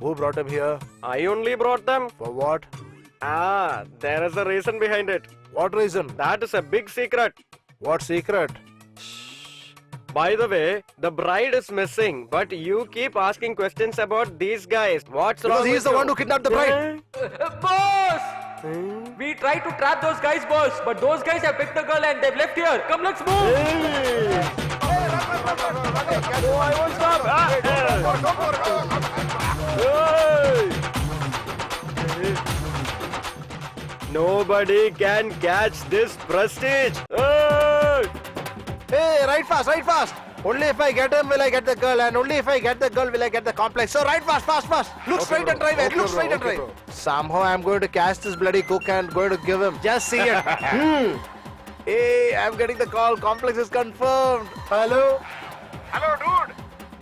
S1: Who brought him here?
S3: I only brought them.
S1: For what?
S3: Ah, there is a reason behind it.
S1: What reason?
S3: That is a big secret.
S1: What secret?
S3: By the way, the bride is missing, but you keep asking questions about these guys. What's
S1: Because
S3: wrong
S1: he
S3: with
S1: is the
S3: you?
S1: one who kidnapped the bride.
S4: Boss! We tried to trap those guys, boss, but those guys have picked the girl and they've left here. Come, let's move!
S3: Oh, I won't stop. Nobody can catch this prestige.
S1: Hey, ride fast, ride fast. Only if I get him will I get the girl, and only if I get the girl will I get the complex. So ride fast, fast, fast. Look straight and drive. Look straight and drive. Somehow I'm going to catch this bloody cook and going to give him. Just see it. Hey, I'm getting the call. Complex is confirmed. Hello?
S10: Hello, dude.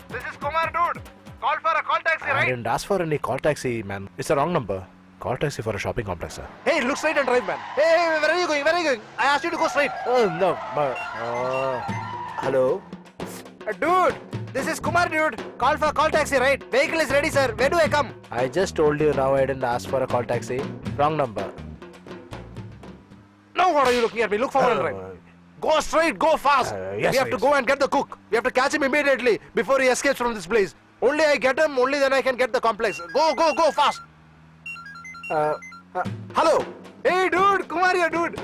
S10: This is Kumar, dude. Call for a call taxi,
S1: I
S10: right?
S1: didn't ask for any call taxi, man. It's the wrong number. Call taxi for a shopping complex, sir. Hey, look straight and drive, man. Hey, where are you going? Where are you going? I asked you to go straight. Oh, no. Hello? Dude, this is Kumar, dude. Call for a call taxi, right? Vehicle is ready, sir. Where do I come? I just told you now I didn't ask for a call taxi. Wrong number. Now what are you looking at me? Look forward and drive. Go straight, go fast.
S7: Yes,
S1: we have
S7: sir,
S1: to
S7: yes.
S1: go and get the cook. We have to catch him immediately before he escapes from this place. Only I get him, only then I can get the complex. Go, go, go, fast. Hello. Hey, dude. Kumar here, dude.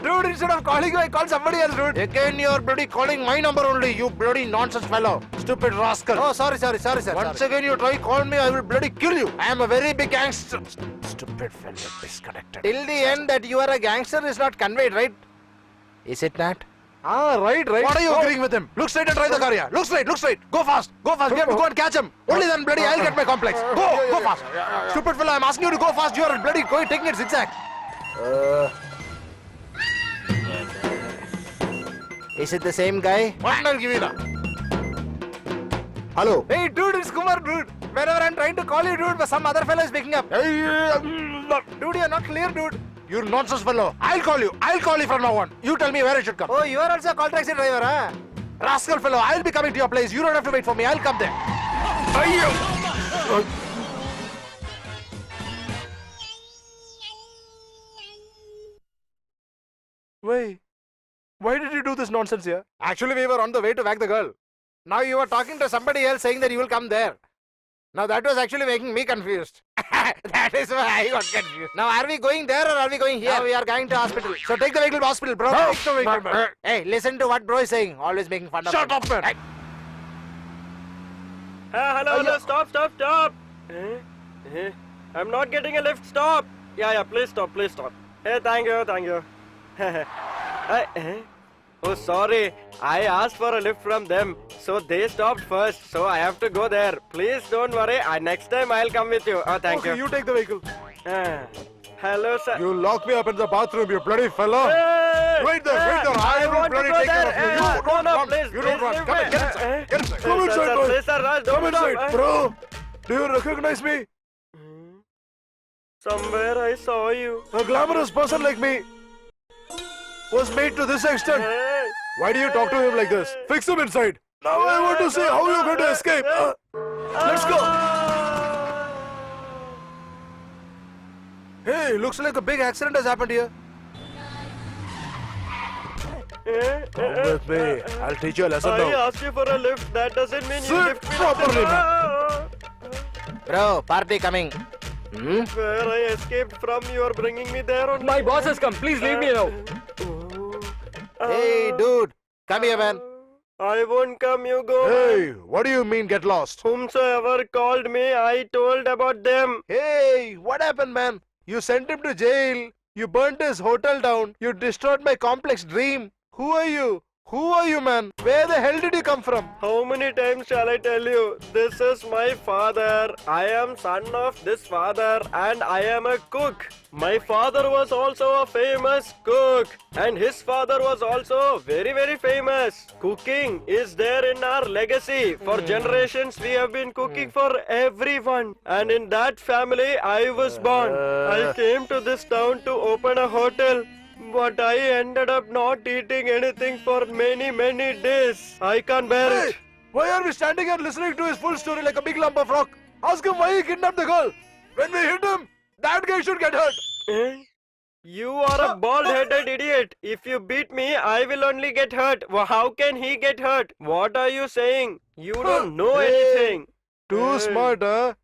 S1: Dude, instead of calling you, I called somebody else, dude. Again, you're bloody calling my number only, you bloody nonsense fellow. Stupid rascal. Oh, sorry, sir. Once again you try call me, I will bloody kill you. I am a very big gangster. Stupid fellow, disconnected. Till the end that you are a gangster is not conveyed, right? Is it not? Ah, right. What are you agreeing with him? Look straight and drive the car here. Look straight. Go fast. We have to go and catch him. Only then bloody I'll get my complex. Go fast. Stupid fellow, I'm asking you to go fast. You are bloody going, taking it zigzag. Is it the same guy? What? I'll give you that. Hello. Hey, dude, it's Kumar, dude. Whenever I'm trying to call you, dude, but some other fellow is picking up. Dude, you're not clear, dude. You're nonsense fellow. I'll call you from now on. You tell me where I should come. Oh, you are also a call taxi driver, huh? Rascal fellow, I'll be coming to your place. You don't have to wait for me. I'll come there. Wait. Why did you do this nonsense here? Actually, we were on the way to whack the girl. Now you are talking to somebody else saying that you will come there. Now that was actually making me confused. That is why I got confused. Now are we going there or are we going here? Now we are going to hospital. So take the vehicle to hospital, bro. Take the vehicle, bro. Hey, listen to what bro is saying. Always making fun of me. Shut up, man. Hey.
S3: Hello, stop. I'm not getting a lift, stop. Yeah, please stop. Hey, thank you. Oh, sorry. I asked for a lift from them, so they stopped first. So I have to go there. Please don't worry. Next time I'll come with you. Oh, thank you.
S1: You take the vehicle.
S3: Hello, sir.
S10: You lock me up in the bathroom, you bloody fella.
S3: Hey!
S10: Wait there, wait there. I will
S3: want to
S10: bloody
S3: go
S10: take care
S3: there.
S10: of you. You don't
S3: No,
S10: run.
S3: please,
S10: You don't
S3: please
S10: run.
S3: leave
S10: Come
S3: me.
S10: in, get inside. Get inside. Come
S3: Sir,
S10: inside,
S3: sir,
S10: boy.
S3: please, sir, Raj, don't
S10: Come inside,
S3: stop.
S10: bro. Do you recognize me?
S3: Somewhere I saw you.
S10: A glamorous person like me was made to this extent.
S3: Hey.
S10: Why do you talk to him like this? Fix him inside. Now I want to see how you're going to escape. Let's go. Hey, looks like a big accident has happened here. Come with me. I'll teach you a lesson
S3: I
S10: now.
S3: asked you for a lift. That doesn't mean you
S10: Sit
S3: lift me.
S10: properly,
S1: Bro, party coming.
S3: Where I escaped from, you are bringing me there only.
S4: My boss has come. Please leave me now.
S1: Hey, dude. Come here, man.
S3: I won't come, you go.
S10: Hey, what do you mean get lost?
S3: Whomsoever called me, I told about them.
S10: Hey, what happened, man? You sent him to jail. You burnt his hotel down. You destroyed my complex dream. Who are you? Who are you, man? Where the hell did you come from?
S3: How many times shall I tell you? This is my father. I am son of this father and I am a cook. My father was also a famous cook and his father was also very famous. Cooking is there in our legacy. For generations we have been cooking for everyone. And in that family I was born. I came to this town to open a hotel. But I ended up not eating anything for many days. I can't bear
S10: Hey,
S3: it.
S10: why are we standing here listening to his full story like a big lump of rock? Ask him why he kidnapped the girl. When we hit him, that guy should get hurt.
S3: Eh? You are a bald-headed idiot. If you beat me, I will only get hurt. How can he get hurt? What are you saying? You don't know anything.
S10: Too smart, huh?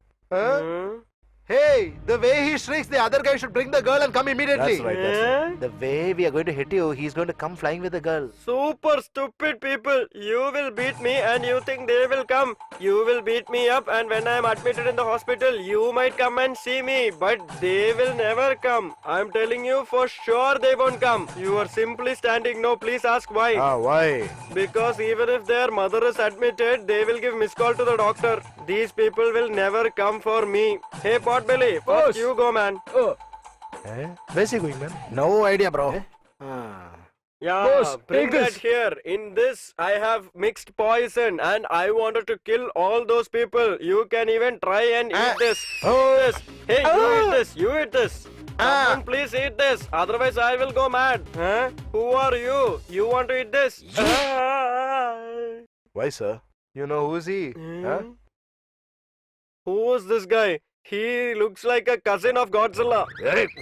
S10: Hey, the way he shrieks, the other guy should bring the girl and come immediately.
S1: That's right. The way we are going to hit you, he's going to come flying with the girl.
S3: Super stupid people. You will beat me and you think they will come. You will beat me up and when I am admitted in the hospital, you might come and see me. But they will never come. I am telling you for sure they won't come. You are simply standing. No, please ask why.
S10: Why?
S3: Because even if their mother is admitted, they will give missed call to the doctor. These people will never come for me. Hey, Potbelly, first you go, man.
S10: Where's he going, man?
S1: No idea, bro.
S3: Yeah,
S4: Boss,
S3: bring
S4: take
S3: that
S4: this.
S3: here. In this, I have mixed poison and I wanted to kill all those people. You can even try and eat this. This. Hey, you eat this. You eat this. Someone please eat this. Otherwise, I will go mad. Huh? Who are you? You want to eat this?
S10: Why, sir? You know who's he? Huh?
S3: Who is this guy? He looks like a cousin of Godzilla.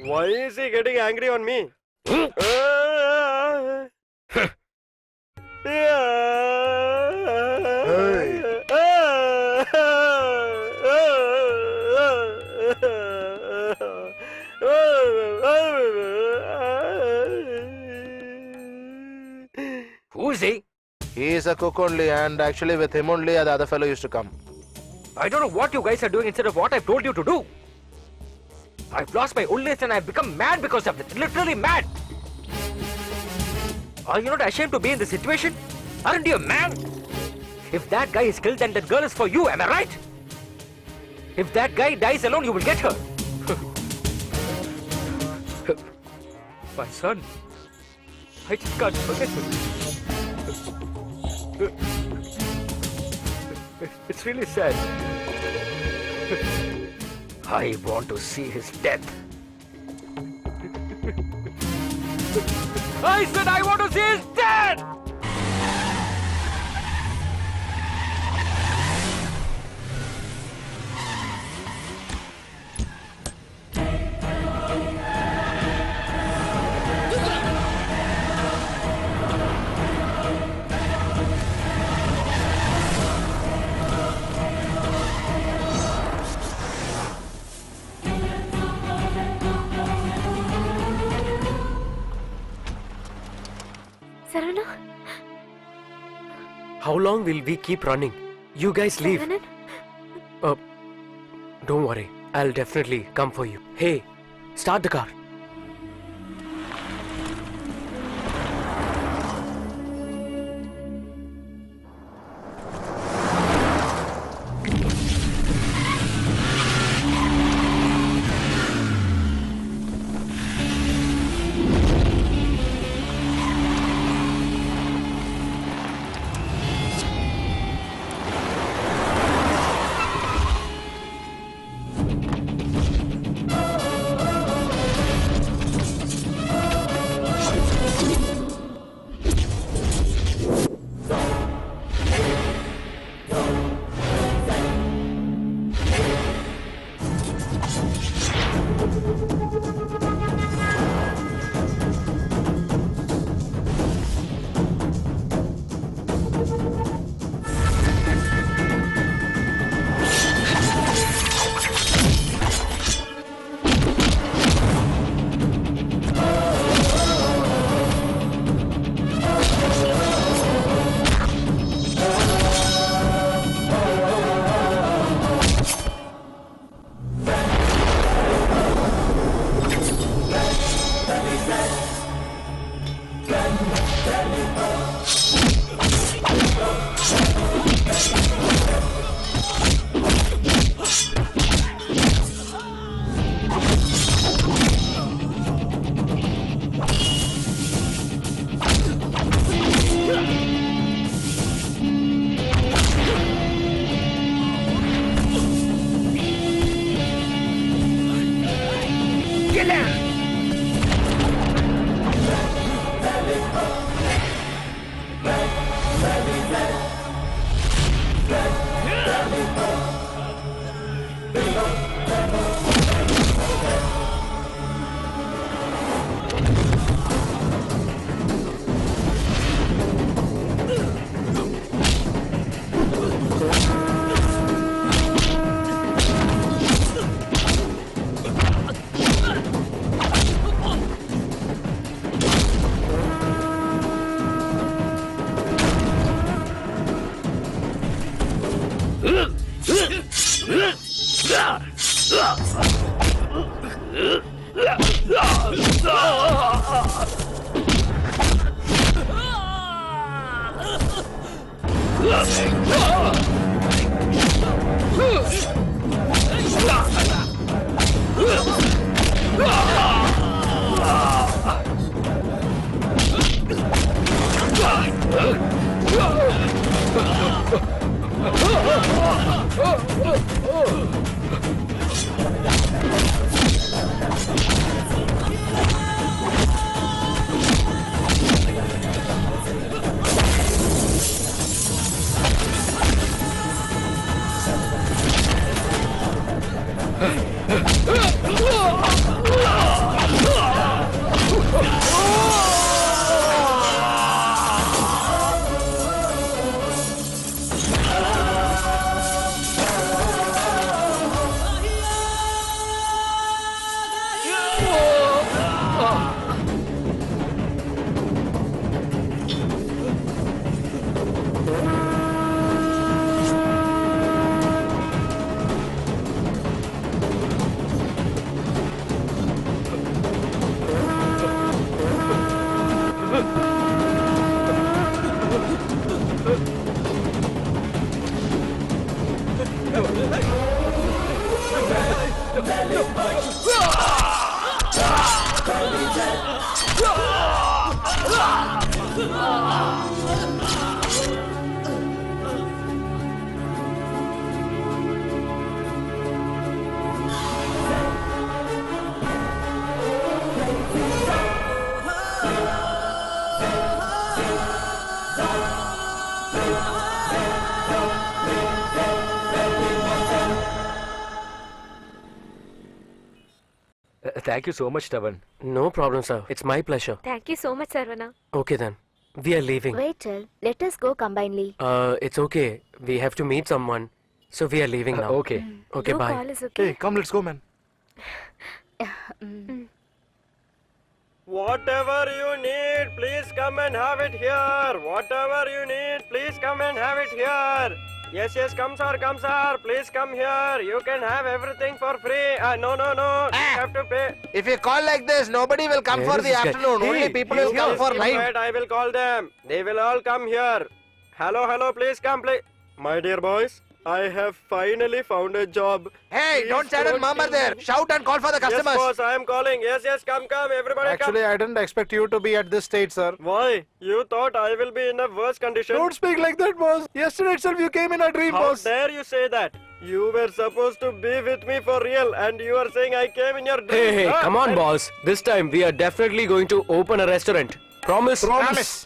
S3: Why is he getting angry on me?
S4: Who is he?
S1: He is a cook only, and actually with him only the other fellow used to come.
S4: I don't know what you guys are doing instead of what I've told you to do. I've lost my oldness and I've become mad because of it. Literally mad. Are you not ashamed to be in this situation? Aren't you a man? If that guy is killed, then that girl is for you, am I right? If that guy dies alone, you will get her. My son. I just can't forget him. It's really sad. I want to see his death. I said I want to see his death!
S5: Sarana?
S3: How long will we keep running? You guys leave.
S5: Saravanan?
S3: Don't worry. I'll definitely come for you. Hey, start the car.
S4: Thank you so much, Tavan.
S3: No problem, sir. It's my pleasure.
S5: Thank you so much, Sarvana.
S3: Okay then. We are leaving.
S6: Wait till. Let us go combinedly.
S3: It's okay. We have to meet someone. So we are leaving now.
S4: Okay.
S3: Okay,
S5: Your
S3: bye.
S5: call is okay.
S10: Hey, come, let's go, man.
S2: Whatever you need, please come and have it here. Whatever you need, please come and have it here. Yes, yes, come sir, please come here. You can have everything for free. No, you have to pay.
S1: If you call like this, nobody will come
S3: Where
S1: for
S3: is
S1: the
S3: this guy?
S1: afternoon.
S3: Hey,
S1: Only people
S3: he's
S1: will come
S3: here.
S1: for
S2: Keep
S1: night.
S2: quiet, I will call them. They will all come here. Hello, please come, please. My dear boys, I have finally found a job.
S1: Hey,
S2: Please
S1: don't shout and murmur
S2: kill
S1: there.
S2: me.
S1: Shout and call for the
S2: Yes,
S1: customers.
S2: boss, I am calling. Yes, come, everybody
S10: Actually, I didn't expect you to be at this state, sir.
S2: come. Why? You thought I will be in a worse condition?
S10: Don't speak like that, boss. Yesterday itself you came in a dream,
S2: How
S10: boss.
S2: dare you say that? You were supposed to be with me for real, and you are saying I came in your dream.
S3: Hey,
S2: Ah,
S3: come on,
S2: and-
S3: boss. This time we are definitely going to open a restaurant. Promise?
S1: Promise.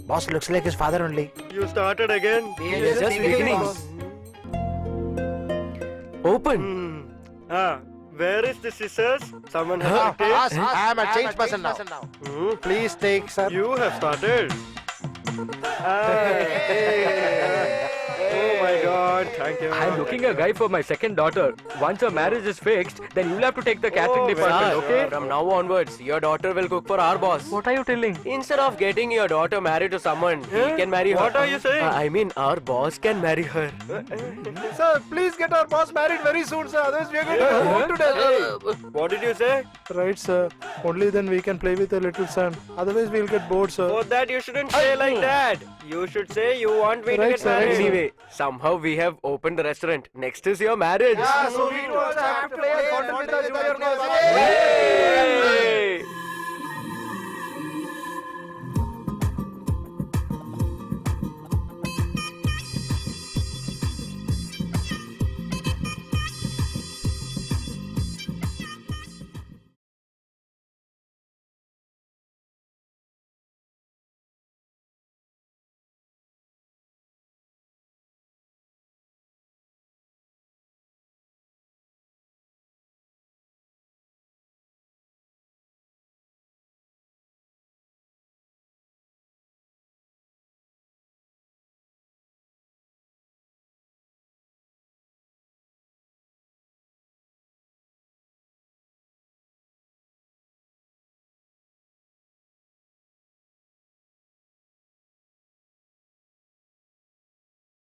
S1: Boss looks like his father only.
S2: You started again.
S1: We are
S3: Yes, just beginning.
S1: boss.
S3: Open.
S2: Where is the scissors? Someone has
S1: Ah,
S2: to take.
S1: boss, I am a changed person now.
S10: Please take, sir.
S2: You have started. Oh my God! Thank you.
S4: I'm looking a guy for my second daughter. Once her marriage is fixed, then you'll have to take the catering
S2: Oh,
S4: department,
S2: sir.
S4: okay?
S3: From now onwards, your daughter will cook for our boss.
S4: What are you telling?
S3: Instead of getting your daughter married to someone, he can marry her.
S2: What are you saying?
S3: I mean, our boss can marry her.
S10: Sir, please get our boss married very soon, sir. Otherwise, we are going to be bored to death.
S2: What did you say?
S10: Right, sir. Only then we can play with the little son. Otherwise, we'll get bored, sir.
S2: For that you shouldn't say like that. You should say you want me to
S10: Right,
S2: get
S10: sir, right,
S2: married.
S10: sir.
S3: Anyway, somehow we have opened the restaurant. Next is your marriage.
S10: So we also have to play a bottle with our junior boss.
S2: Hey!